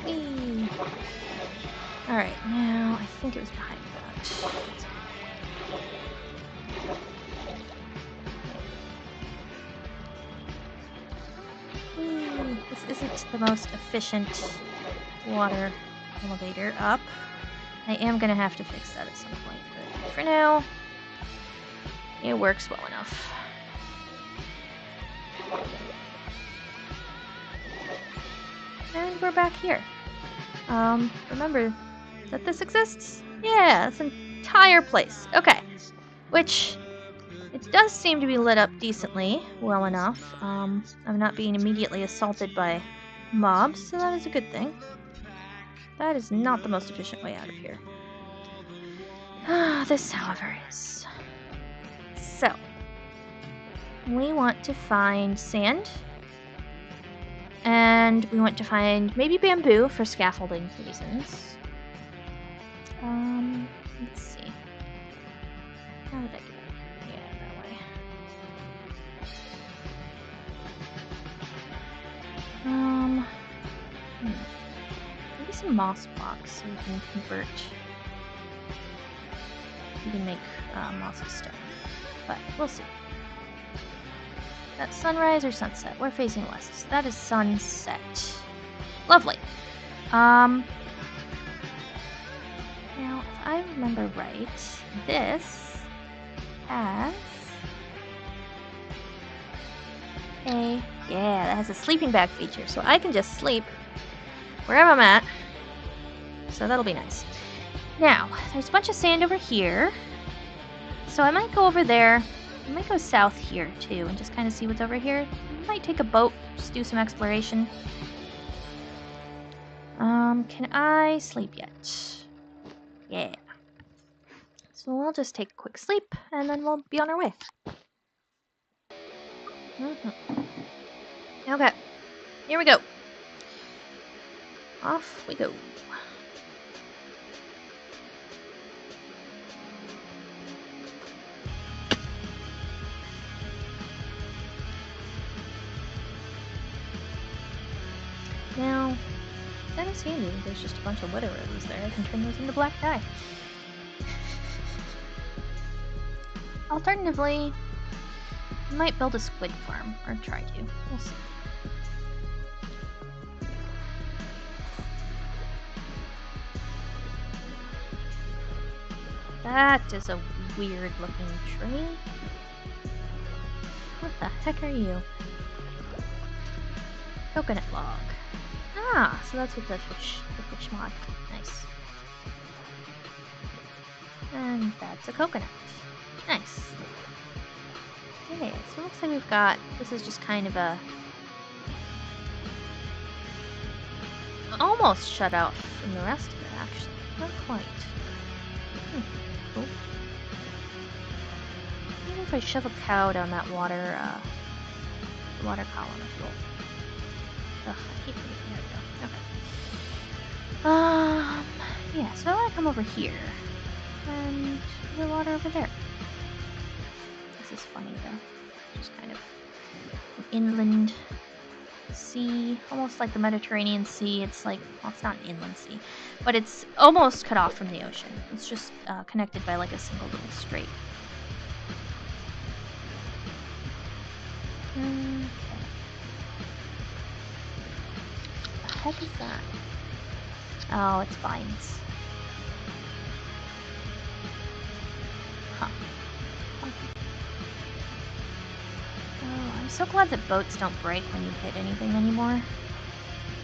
we go. Whee! All right, now I think it was behind that. Whee! This isn't the most efficient water elevator up. I am gonna have to fix that at some point, but for now, it works well enough. And we're back here. Remember that this exists? Yeah, this entire place. Okay. Which, it does seem to be lit up decently, well enough. I'm not being immediately assaulted by mobs, so that is a good thing. That is not the most efficient way out of here. This, however, is. So, we want to find sand. And we want to find maybe bamboo for scaffolding reasons. Let's see. How would I get it? Yeah, that way. Maybe some moss blocks so we can convert. We can make mossy stone, but we'll see. That's sunrise or sunset? We're facing west. That is sunset. Lovely. Now, if I remember right, this has that has a sleeping bag feature, so I can just sleep wherever I'm at. So that'll be nice. Now, there's a bunch of sand over here, so I might go over there. I might go south here too and just kind of see what's over here. I might take a boat, just do some exploration. Can I sleep yet? Yeah. So we'll just take a quick sleep and then we'll be on our way. Okay, here we go. Off we go. Now, instead of sandy, there's just a bunch of widow roses there. I can turn those into black dye. Alternatively, I might build a squid farm, or try to. We'll see. That is a weird looking tree. What the heck are you? Coconut log. Ah, so that's what the fish mod. Nice. And that's a coconut. Nice. Okay, so it looks like we've got, this is just kind of a almost shut out from the rest of it, actually. Not quite. Cool. Maybe if I shove a cow down that water column, it will. Ugh, I keep forgetting. There we go. Okay. Yeah, so I want to come over here. And the water over there. This is funny though. Just kind of an inland sea, almost like the Mediterranean Sea. It's like, well, it's not an inland sea, but it's almost cut off from the ocean. It's just connected by like a single little strait. Okay. What the heck is that? Oh, it's vines. Huh. Oh, I'm so glad that boats don't break when you hit anything anymore.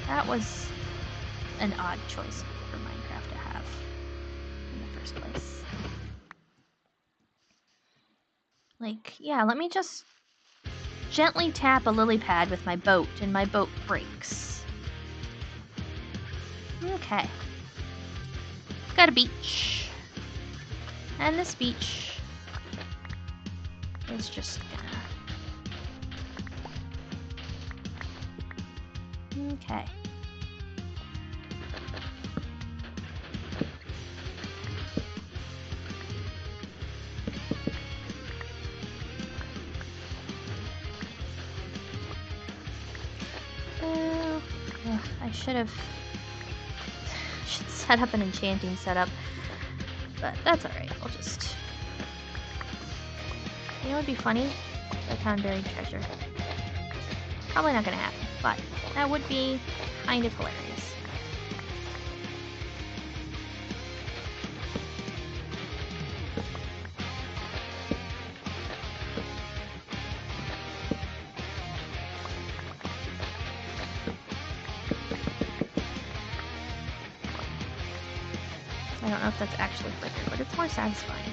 That was an odd choice for Minecraft to have in the first place. Like, yeah, let me just gently tap a lily pad with my boat, and my boat breaks. Okay. Got a beach. And this beach is just gonna... Okay. I should set up an enchanting setup, but that's alright. I'll just... You know what would be funny? I found buried treasure. Probably not gonna happen, but that would be kind of hilarious. I don't know if that's actually quicker, but it's more satisfying.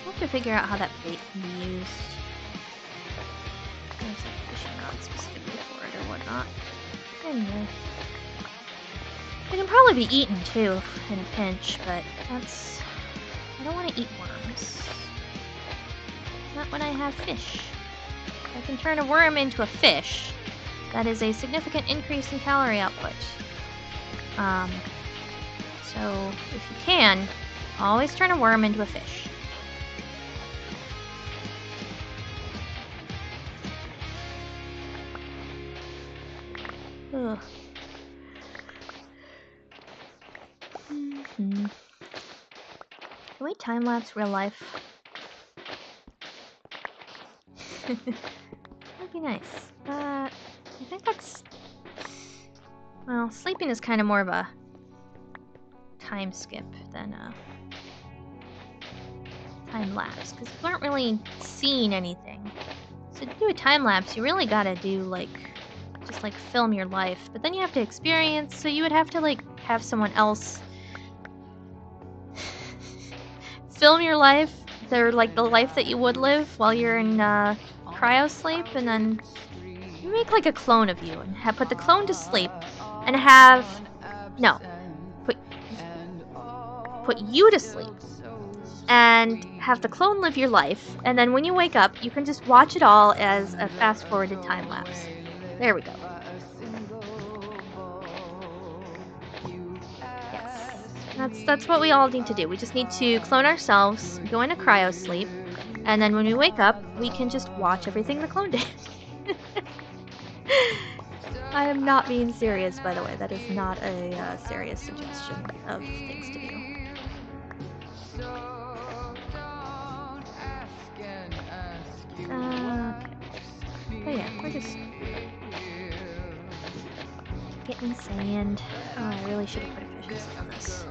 I have to figure out how that bait can be used. There's a fishing rod specifically for it or whatnot. Anyway. It can probably be eaten too in a pinch, but that's... I don't want to eat worms. Not when I have fish. I can turn a worm into a fish. That is a significant increase in calorie output. So if you can, always turn a worm into a fish. Ugh. Can we time-lapse real life? That'd be nice. I think that's... Well, sleeping is kind of more of a time skip than a time-lapse, because you aren't really seeing anything. So to do a time-lapse, you really gotta do, like, just, like, film your life. But then you have to experience, so you would have to, like, have someone else film your life. They're, like, the life that you would live while you're in, cryo sleep, and then you make, like, a clone of you, and put the clone to sleep, and have... No. Put you to sleep, and have the clone live your life, and then when you wake up, you can just watch it all as a fast-forwarded time-lapse. There we go. Yes. That's what we all need to do. We just need to clone ourselves, go into cryo sleep, and then when we wake up, we can just watch everything the clone did. I am not being serious, by the way. That is not a serious suggestion of things to do. Okay. But yeah, we're just getting sand. Oh, I really should have put efficiency on this.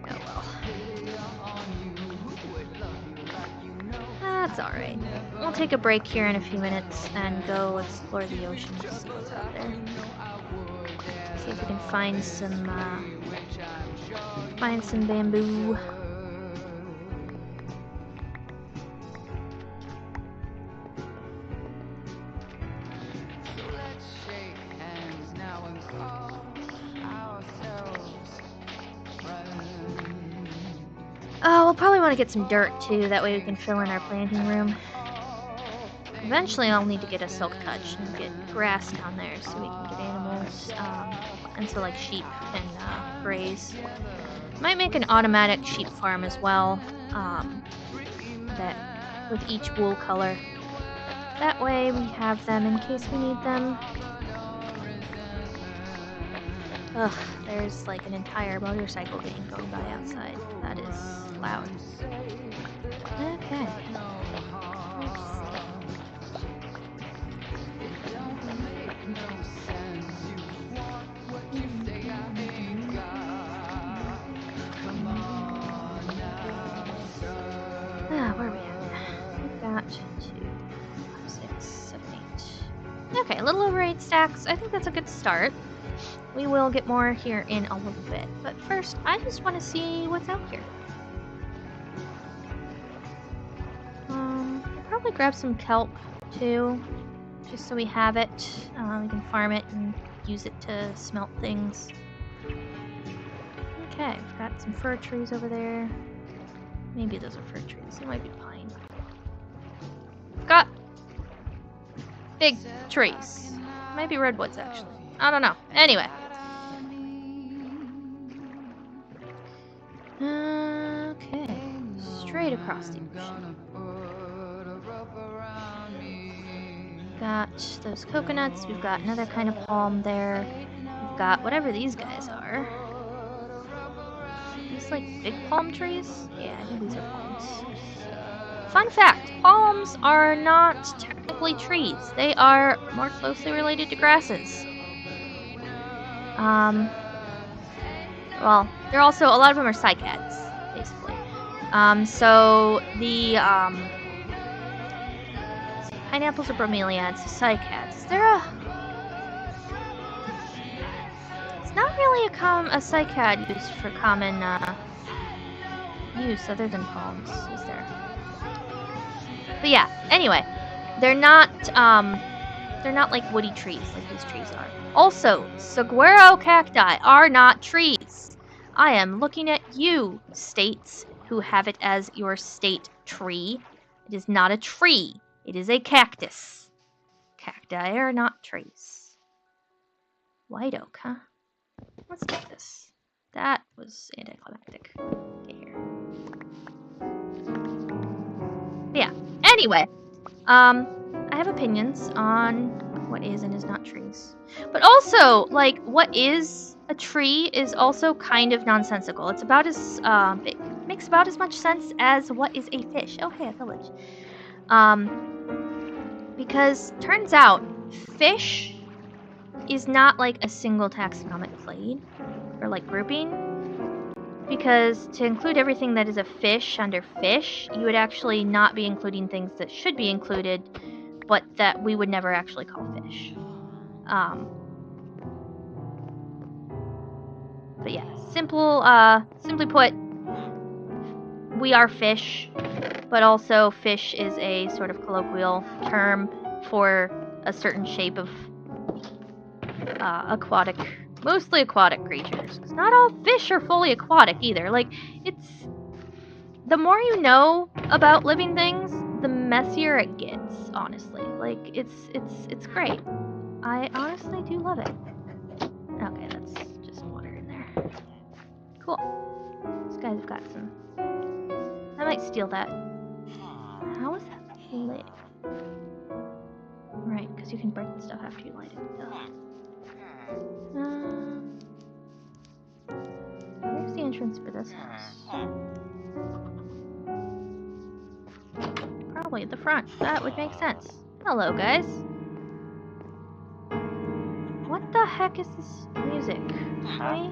Oh well. That's alright. We'll take a break here in a few minutes and go explore the ocean to see what's out there. See if we can find some bamboo. Oh, we'll probably want to get some dirt too, that way we can fill in our planting room. Eventually I'll need to get a silk touch and get grass down there so we can get animals, and so like sheep can graze. Might make an automatic sheep farm as well, that with each wool color. That way we have them in case we need them. Ugh, there's like an entire motorcycle getting going by outside. That is loud. Okay. Where are we at? We've got 2, 5, 6, 7, 8. Okay, a little over 8 stacks. I think that's a good start. We will get more here in a little bit. But first, I just want to see what's out here. I'll probably grab some kelp, too. Just so we have it. We can farm it and use it to smelt things. Okay, we've got some fir trees over there. Maybe those are fir trees. They might be pine. Got big trees. Might be redwoods, actually. I don't know. Anyway. Okay. Straight across the ocean. Got those coconuts. We've got another kind of palm there. We've got whatever these guys are. These like big palm trees? Yeah, I think these are palms. Fun fact, palms are not technically trees. They are more closely related to grasses. Well, they're also, a lot of them are cycads, basically. So the, pineapples are bromeliads, cycads. Is there a... It's not really a cycad used for common, use other than palms, is there? But yeah, anyway, they're not like woody trees like these trees are. Also, saguaro cacti are not trees. I am looking at you, states who have it as your state tree. It is not a tree. It is a cactus. Cacti are not trees. White oak, huh? Let's take this. That was anticlimactic. Okay, here. Yeah. Anyway, I have opinions on what is and is not trees. But also, like, what is a tree is also kind of nonsensical. It's about as, it makes about as much sense as what is a fish. Oh, hey, a village. Because turns out, fish is not like a single taxonomic clade, or like grouping. Because to include everything that is a fish under fish, you would actually not be including things that should be included, but that we would never actually call fish. But yeah, simply put, we are fish, but also fish is a sort of colloquial term for a certain shape of aquatic, mostly aquatic creatures. 'Cause not all fish are fully aquatic either. Like, it's the more you know about living things, the messier it gets, honestly. Like, it's great. I honestly do love it. Okay, that's just water in there. Cool. These guys have got some... I might steal that. How is that lit? Right, because you can break the stuff after you light it. Where's the entrance for this house? Probably at the front. That would make sense. Hello, guys. What the heck is this music? Really?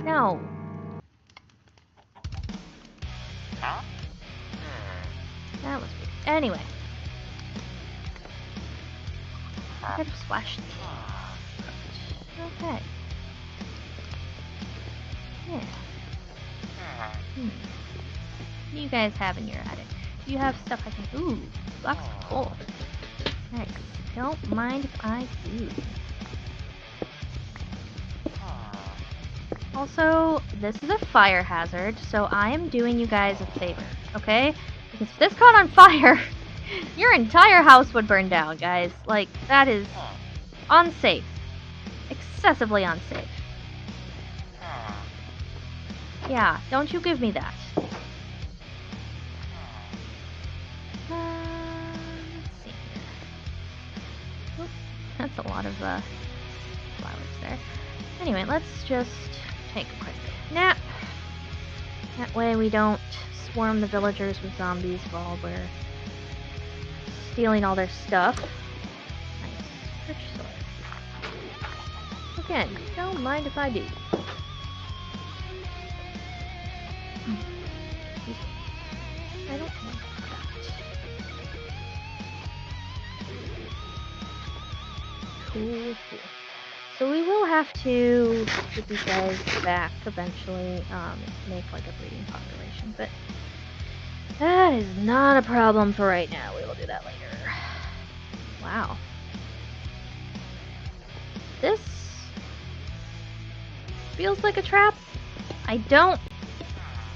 No. That was weird. Anyway. I could have splashed. Okay. Yeah. What do you guys have in your attic? Do you have stuff I can... Ooh, blocks of coal. Nice. Don't mind if I do. Also, this is a fire hazard, so I am doing you guys a favor, okay? Because if this caught on fire, your entire house would burn down, guys. Like, that is unsafe. Excessively unsafe. Yeah, don't you give me that. Let's see here. Oops, that's a lot of flowers there. Anyway, let's just take a quick nap. That way we don't swarm the villagers with zombies while we're stealing all their stuff. Nice. Rich soil. Again, don't mind if I do. I don't want that. Cool. So we will have to get these guys back eventually, make like a breeding population, but that is not a problem for right now. We will do that later. Wow. This feels like a trap. I don't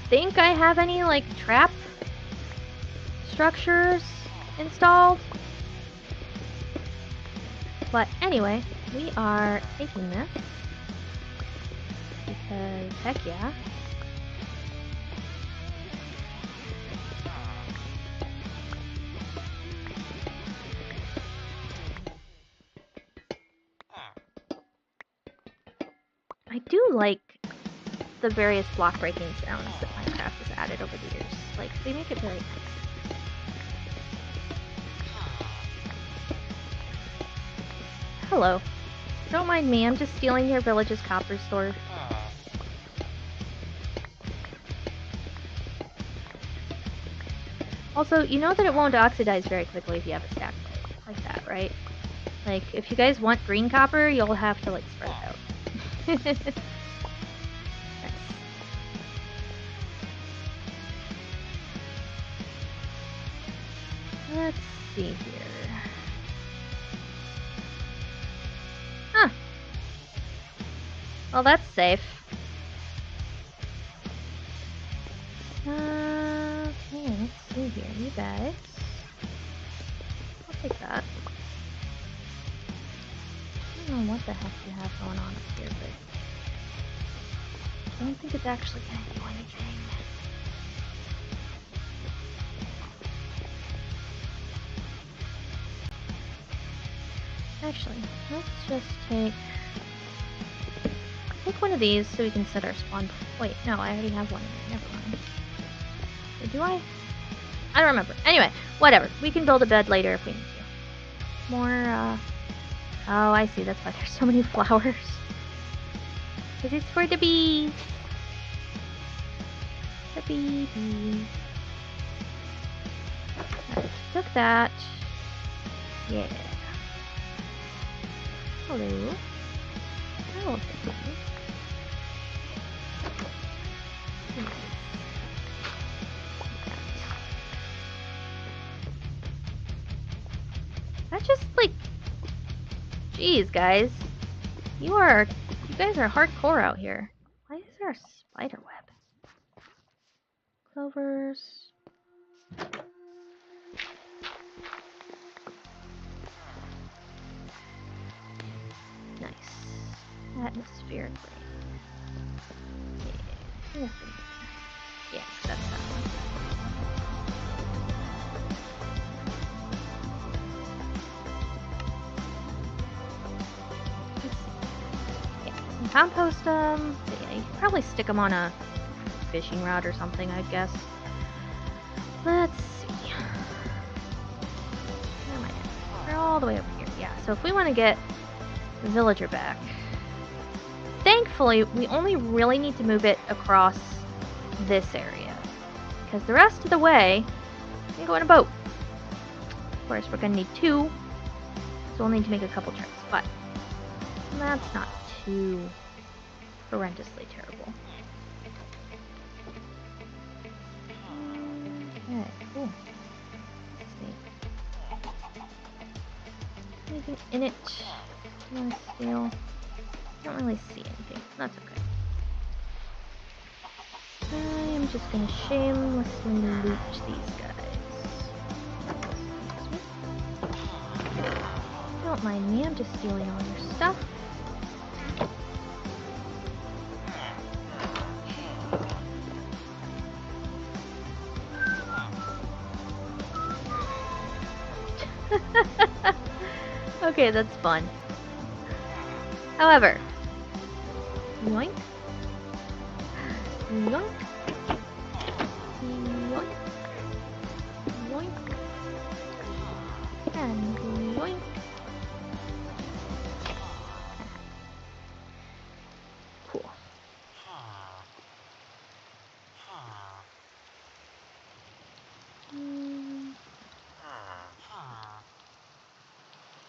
think I have any, like, trap structures installed. But anyway, we are taking this because heck yeah. I do like the various block breaking sounds that Minecraft has added over the years. Like, they make it very nice. Hello. Don't mind me, I'm just stealing your village's copper store. Also, you know that it won't oxidize very quickly if you have a stack like that, right? Like, if you guys want green copper, you'll have to, like, spread it out. Nice. Let's see here. Huh. Well, that's safe. Okay, let's see here, you guys. I'll take that. I don't know what the heck you have going on up here, but I don't think it's actually gonna do anything. Actually, let's just take one of these so we can set our spawn. Wait, no, I already have one in there. Never mind. Or do I? I don't remember. Anyway, whatever. We can build a bed later if we need to. More, oh, I see. That's why there's so many flowers. Because it's for the bees. The bees. Alright, took that. Yeah. Hello. I will take that. That just like, jeez, guys, you guys are hardcore out here. Why is there a spider web? Clovers. Nice. Atmospheric rain. Yeah, that's that one. Compost them. Yeah, you could probably stick them on a fishing rod or something, I guess. Let's see. Where am I at? We're all the way over here. Yeah, so if we want to get the villager back, thankfully, we only really need to move it across this area. Because the rest of the way, we can go in a boat. Of course, we're going to need 2, so we'll need to make a couple trips, but that's not too horrendously terrible. Okay, cool. Let's see. Anything in it you want to steal? Don't really see anything. That's okay. I am just gonna shamelessly loot these guys. Don't mind me, I'm just stealing all your stuff. Okay, that's fun. However, yoink, yoink, yoink, yoink, and yoink. Cool.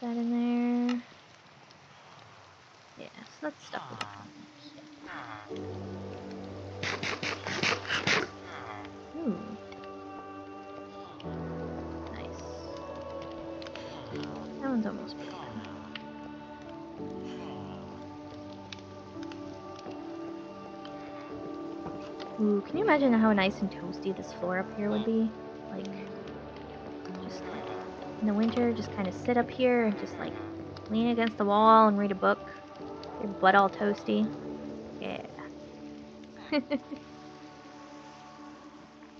That in there. Yeah, so that's stuff. Ooh. Nice. That one's almost broken. Ooh, can you imagine how nice and toasty this floor up here would be? Like, just like, in the winter, just kind of sit up here and just like lean against the wall and read a book. Your butt all toasty. Yeah.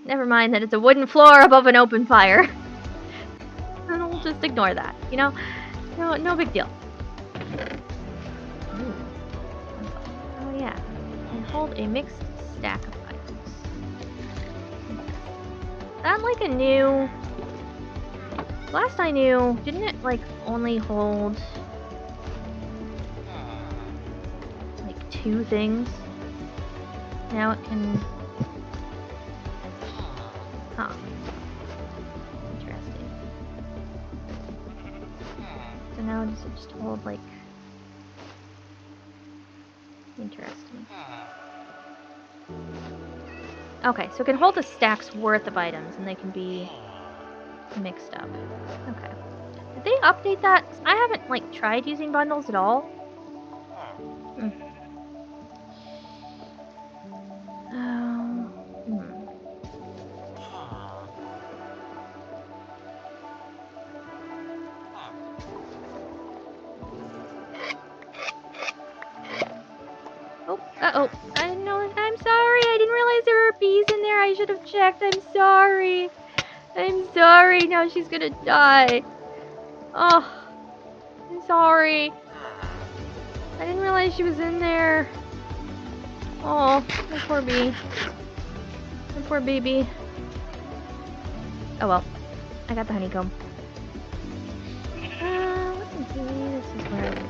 Never mind that it's a wooden floor above an open fire. And we'll just ignore that, you know? No big deal. Ooh. Oh yeah. And hold a mixed stack of items. Is that like a new... Last I knew, didn't it like only hold like 2 things? Now it can... Huh. Interesting. So now does it just hold like... Interesting. Okay, so it can hold a stack's worth of items and they can be mixed up. Okay. Did they update that? I haven't like tried using bundles at all. Hmm. Uh-oh. I know. I'm sorry. I didn't realize there were bees in there. I should have checked. I'm sorry. I'm sorry. Now she's gonna die. Oh. I'm sorry. I didn't realize she was in there. Oh, my poor bee. My poor baby. Oh well. I got the honeycomb. Let's see. This is where it is.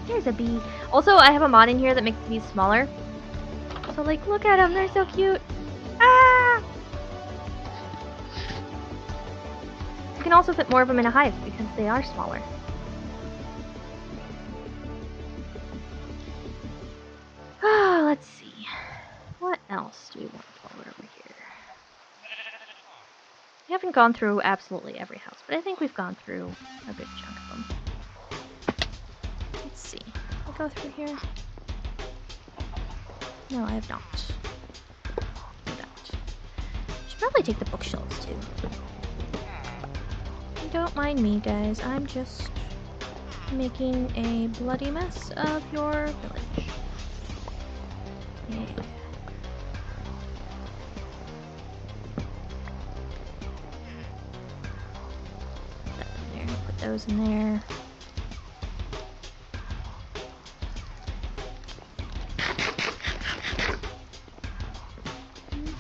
There's a bee. Also, I have a mod in here that makes the bees smaller. So, like, look at them. They're so cute. Ah! You can also fit more of them in a hive because they are smaller. Let's see. What else do we want while we're over here? We haven't gone through absolutely every house, but I think we've gone through a good chunk of them. Let's see. I'll go through here. No, I have not. Do that. Should probably take the bookshelves too. Don't mind me, guys. I'm just making a bloody mess of your village. Yeah. Put those in there.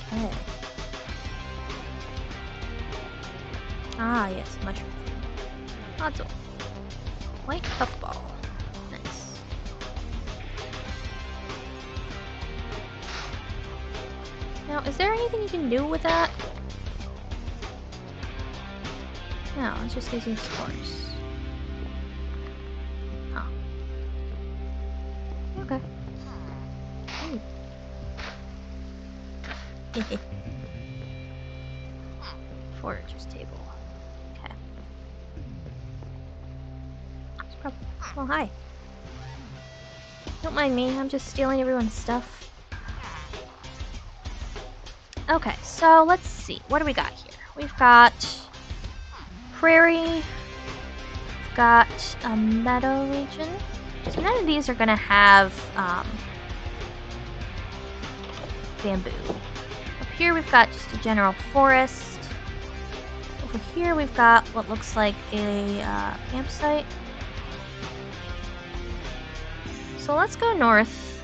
Okay. Ah, yes, mushroom. Awesome. White puffball. Nice. Now, is there anything you can do with that? No, it just gives you spores. Huh. Okay. Forager's table. Okay. Oh, hi. Don't mind me, I'm just stealing everyone's stuff. Okay, so let's see. What do we got here? We've got prairie. We've got a meadow region. So none of these are gonna have bamboo. Up here we've got just a general forest. Over here we've got what looks like a campsite. So let's go north.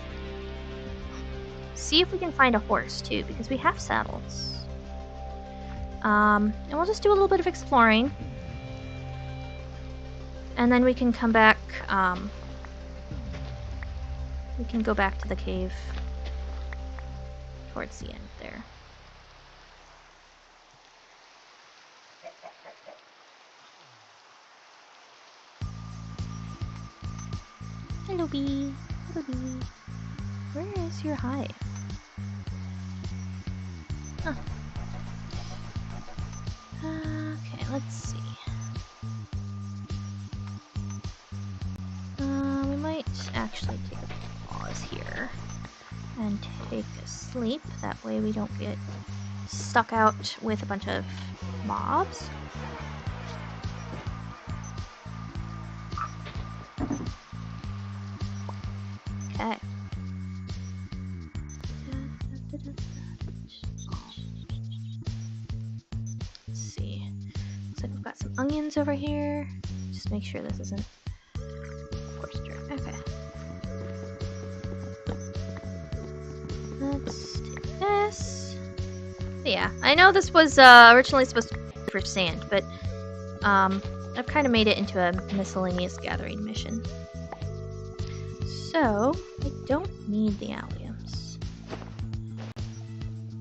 See if we can find a horse too, because we have saddles. And we'll just do a little bit of exploring. And then we can come back, we can go back to the cave towards the end there. Hello, bee. Hello, bee. Where is your hive? Huh. Okay, let's see. We might actually take a pause here and take a sleep. That way we don't get stuck out with a bunch of mobs. Okay. Let's see. Looks like we've got some onions over here. Just make sure this isn't horse dirt. Okay. Let's take this. Yeah, I know this was originally supposed to be for sand, but I've kind of made it into a miscellaneous gathering mission. So, I don't need the alliums.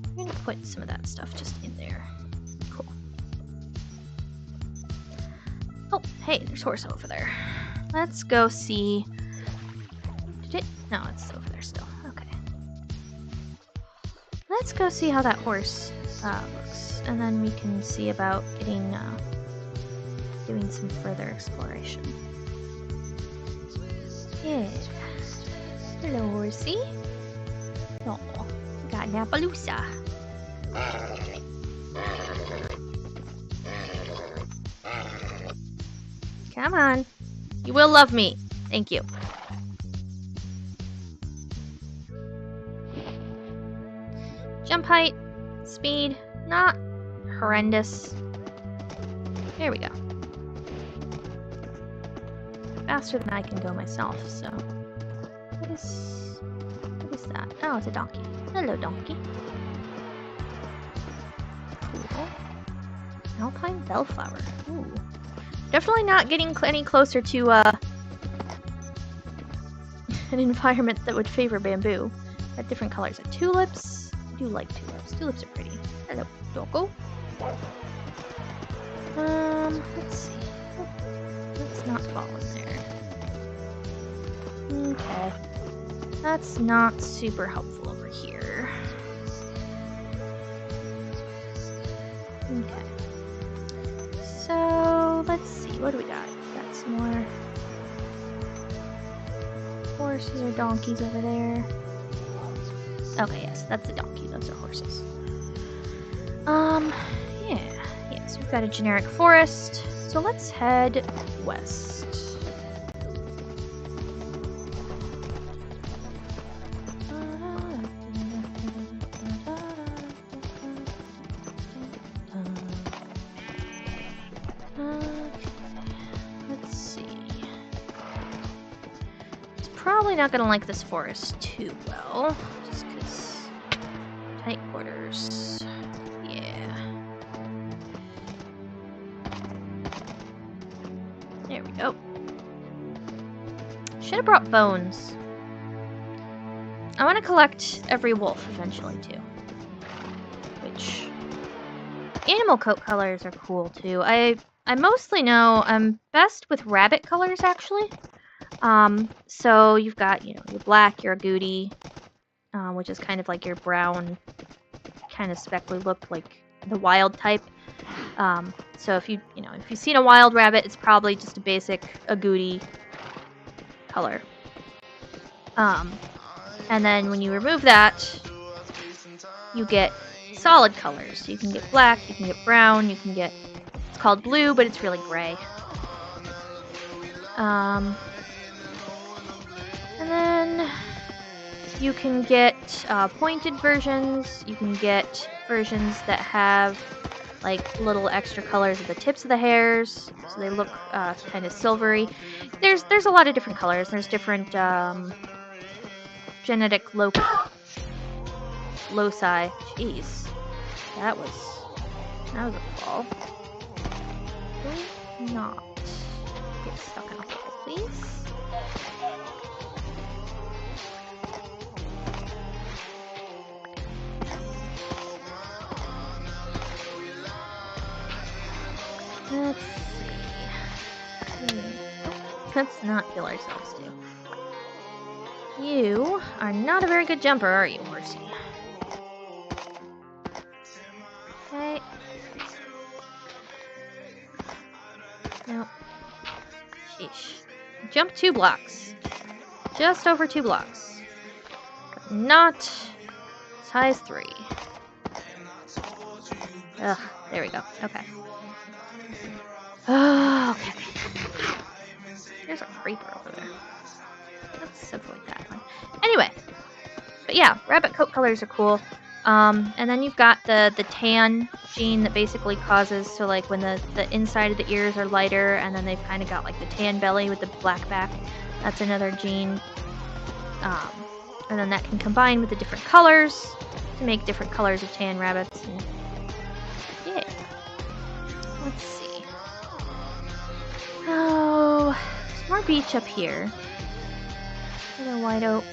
I'm gonna put some of that stuff just in there. Cool. Oh, hey, there's horse over there. Let's go see. Did it? No, it's over there still. Okay. Let's go see how that horse looks, and then we can see about getting doing some further exploration. Yeah. Hello, horsey. Oh, got Napaloosa. Come on. You will love me. Thank you. Jump height, speed, not horrendous. There we go. Faster than I can go myself, so. What is that? Oh, it's a donkey. Hello, donkey. Cool. Alpine bellflower. Ooh. Definitely not getting any closer to an environment that would favor bamboo. Got different colors of tulips. I do like tulips. Tulips are pretty. Hello, doggo. Let's see. Let's not fall in there. Okay. That's not super helpful over here. Okay. So, let's see. What do we got? We got some more horses or donkeys over there. Okay, yes, that's a donkey. Those are horses. Yeah, so we've got a generic forest. So let's head west. Let's see. It's probably not gonna like this forest too well, just because tight quarters. Yeah. There we go. Should have brought bones. I want to collect every wolf eventually too. Which animal coat colors are cool too. I mostly know I'm best with rabbit colors actually. So you've got, you know, your black, your agouti, which is kind of like your brown, kind of speckly look, like the wild type. So if you've seen a wild rabbit, it's probably just a basic agouti color. And then when you remove that, you get solid colors. So you can get black, you can get brown, you can get, it's called blue, but it's really gray. And then you can get pointed versions. You can get versions that have like little extra colors at the tips of the hairs, so they look kind of silvery. There's a lot of different colors. There's different genetic loci. Jeez, that was a fall. Please not get stuck in a hole, please. Let's see. Let's not kill ourselves, too. You are not a very good jumper, are you, horsey? Okay. Nope. Sheesh. Jump 2 blocks. Just over 2 blocks. But not as high as 3. Ugh, there we go. Okay. Oh, okay. There's a creeper over there. Let's avoid that one. Anyway. But yeah, rabbit coat colors are cool. And then you've got the tan gene that basically causes, so like when the inside of the ears are lighter, and then they've kind of got like the tan belly with the black back. That's another gene. And then that can combine with the different colors to make different colors of tan rabbits. And yeah. Let's see. Oh, there's more beach up here. Another white oak.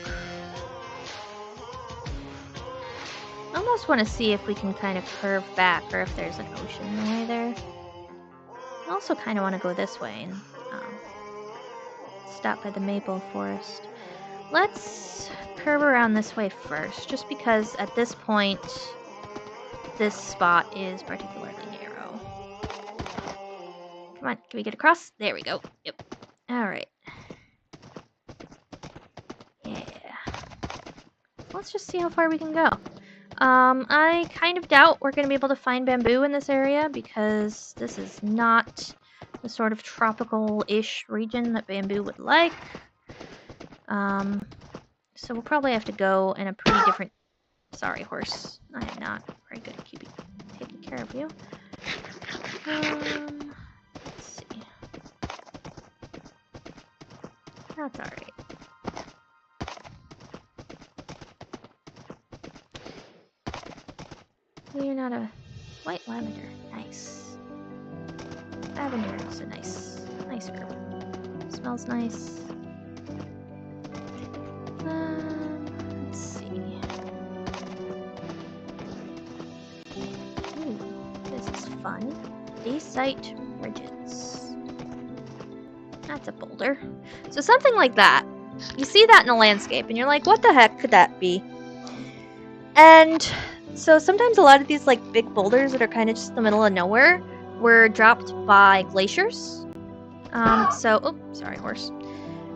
I almost want to see if we can kind of curve back, or if there's an ocean in the way there. I also kind of want to go this way and stop by the maple forest. Let's curve around this way first, just because at this point, this spot is particularly narrow. Come on, can we get across? There we go. Yep. Alright. Yeah. Let's just see how far we can go. I kind of doubt we're going to be able to find bamboo in this area, because this is not the sort of tropical-ish region that bamboo would like. So we'll probably have to go in a pretty different Sorry, horse. I am not very good at taking care of you. Let's see. That's alright. You're not a white lavender. Nice. Lavender is a nice herb. Smells nice. Let's see. Ooh, this is fun. Dacite ridges. That's a boulder. So something like that. You see that in a landscape, and you're like, what the heck could that be? And so sometimes a lot of these like big boulders that are kind of just in the middle of nowhere were dropped by glaciers. Oh, sorry, horse.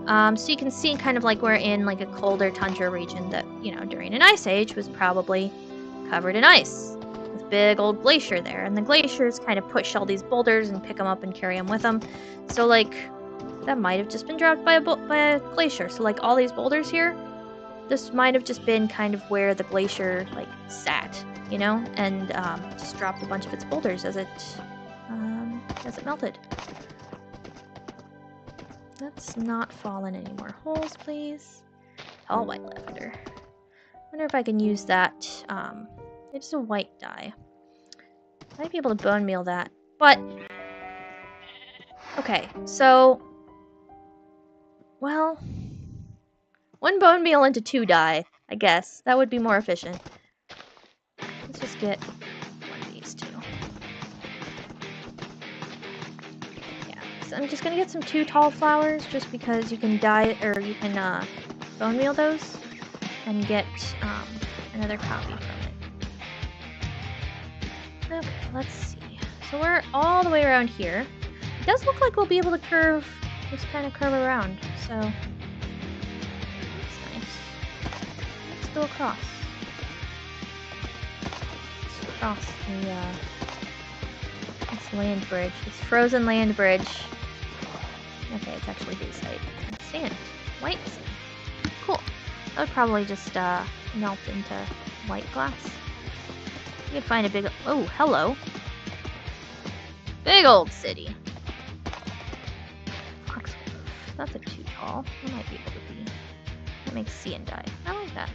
So you can see kind of like we're in like a colder tundra region that, you know, during an ice age was probably covered in ice with big old glacier there. And the glaciers kind of push all these boulders and pick them up and carry them with them. So like that might have just been dropped by a glacier. So like all these boulders here, this might have just been kind of where the glacier like sat, you know, and just dropped a bunch of its boulders as it melted. Let's not fall in any more holes, please. All white lavender. Wonder if I can use that. It's a white dye. Might be able to bone meal that, but okay. So, well, one bone meal into 2 dye, I guess that would be more efficient. Let's just get one of these 2. Yeah, so I'm just gonna get some 2 tall flowers, just because you can dye or you can bone meal those and get another copy from it. Okay, let's see. So we're all the way around here. It does look like we'll be able to just kind of curve around, so that's nice. Let's go across. Let's cross this land bridge, this frozen land bridge. Okay, it's actually dacite. And sand. White sand. Cool. That would probably just melt into white glass. You could find a big... Oh, hello. Big old city. That's a 2 tall. That might be able to be... That makes cyan dye. I like that.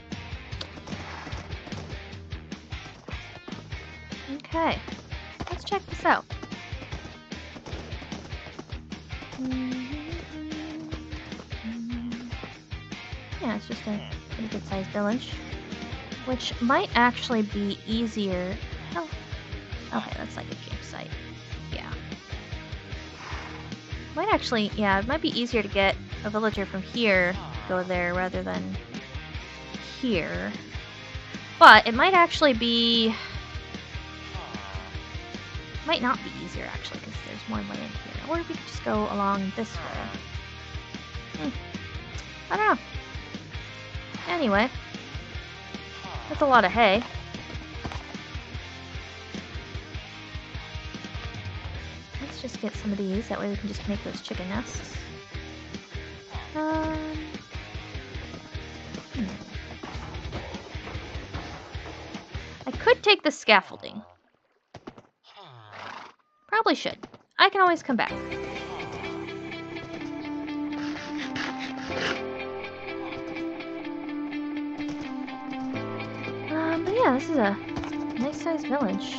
Okay. Let's check this out. Yeah, it's just a pretty good sized village. Which might actually be easier. Oh, okay, that's like a campsite. Yeah. Might actually, yeah, it might be easier to get a villager from here, go there, rather than here. But it might actually be... Might not be easier, actually, because there's more land here. Or we could just go along this way. I don't know. Anyway. That's a lot of hay. Let's just get some of these, that way we can just make those chicken nests. I could take the scaffolding. Probably should. I can always come back. But yeah, this is a nice sized village.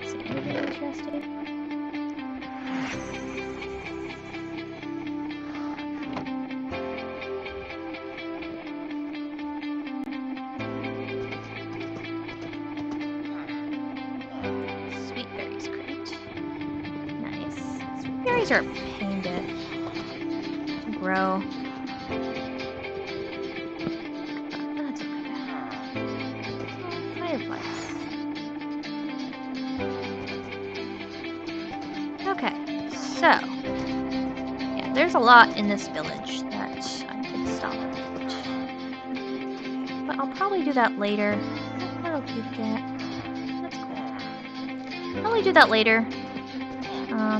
Let's see, anybody interested? Sweet berries crate. Nice. Sweet berries are a pain to grow. Okay, so yeah, there's a lot in this village that I could stop at. But I'll probably do that later. That'll keep it. That's cool. Probably do that later.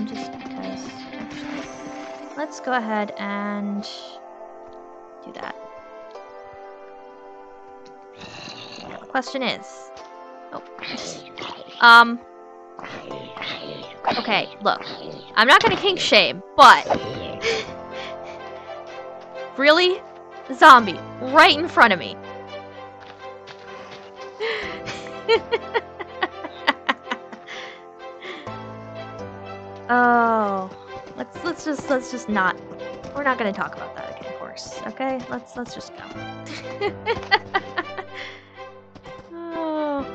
Just because actually. Let's go ahead and do that. question is... Oh. Okay, look. I'm not gonna kink shame, but... Really? Zombie. Right in front of me. Oh. Let's just not... We're not gonna talk about that again, horse. Okay? Let's just go. Oh.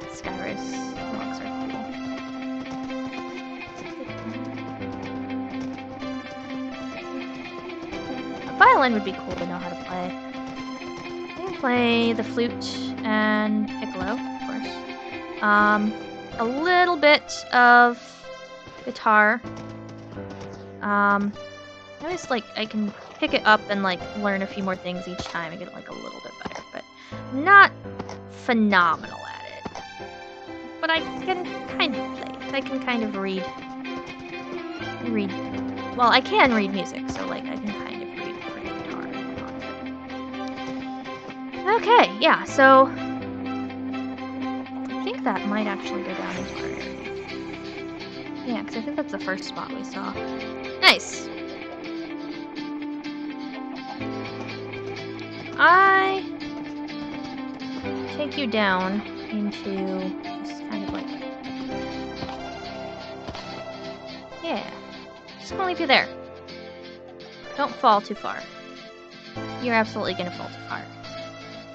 Skyrus logs are cool. A violin would be cool to know how to play. I can play the flute and piccolo, of course. A little bit of guitar. I always I can pick it up and learn a few more things each time and get a little bit better, but I'm not phenomenal at it. But I can kind of play. I can kind of read. Well, I can read music, so I can kind of read for guitar and whatnot. Okay, yeah, so I think that might actually go down into our area. Yeah, because I think that's the first spot we saw. Nice. I take you down into just kind of yeah. Just gonna leave you there. Don't fall too far. You're absolutely gonna fall too far.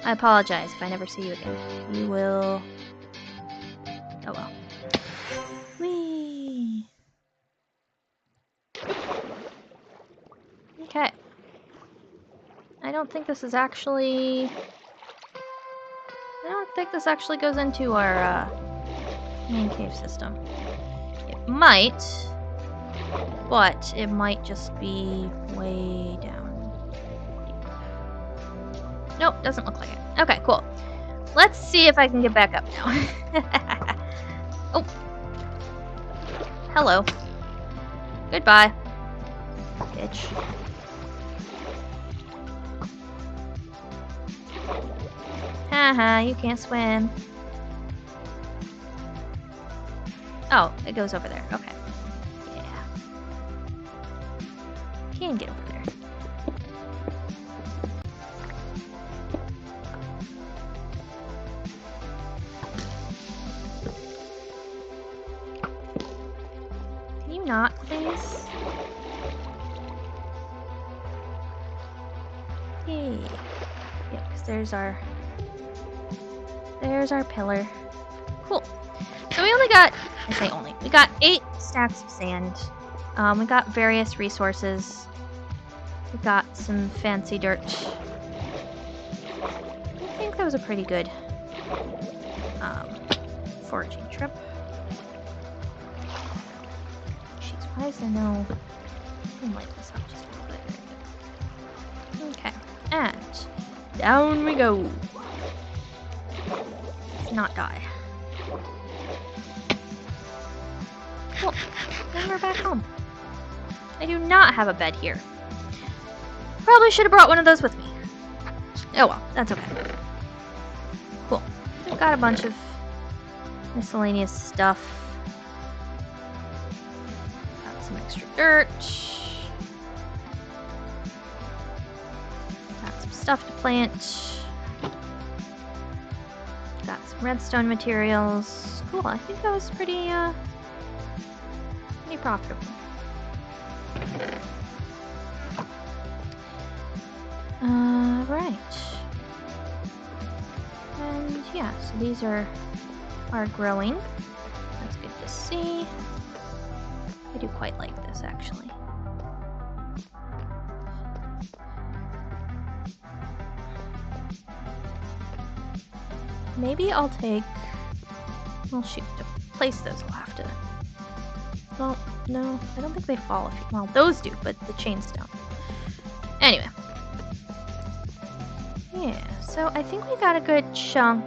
I apologize if I never see you again. You will... Oh well. Whee! Okay. I don't think this actually goes into our main cave system. It might, but it might just be way down. Nope, doesn't look like it. Okay, cool. Let's see if I can get back up now. Oh. Hello. Goodbye. Bitch. Haha, you can't swim. Oh, it goes over there. Okay. Yeah. Can get over there. Can you not, please? Yay. Yeah, because there's our pillar. Cool. So we only got, I say only, we got 8 stacks of sand. We got various resources. We got some fancy dirt. I think that was a pretty good foraging trip. Jeez, why is there no... I can light this up just a little bit. Very good. Okay, and down we go. Let's not die. Cool. Then we're back home. I do not have a bed here. Probably should have brought one of those with me. Oh well, that's okay. Cool. I've got a bunch of miscellaneous stuff. Got some extra dirt. Got some stuff to plant. Got some redstone materials. Cool, I think that was pretty profitable. Right. And yeah, so these are growing. That's good to see. I do quite like this, actually. Maybe I'll take... Well, shoot, to place those I'll have to... Well, no, I don't think they fall. Well, those do, but the chains don't. Anyway. Yeah, so I think we got a good chunk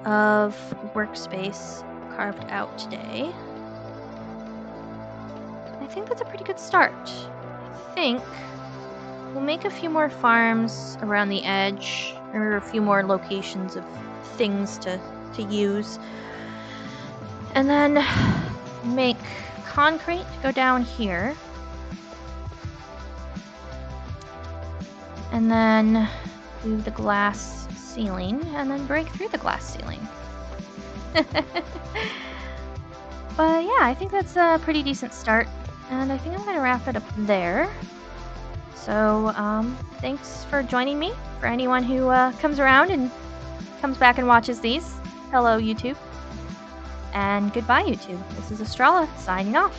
of workspace carved out today. I think that's a pretty good start. I think we'll make a few more farms around the edge, or a few more locations of things to use. And then make concrete go down here. And then do the glass ceiling, and then break through the glass ceiling. But yeah, I think that's a pretty decent start, and I think I'm going to wrap it up there. So, thanks for joining me. For anyone who comes around and comes back and watches these, hello YouTube. And goodbye YouTube. This is Estrella, signing off.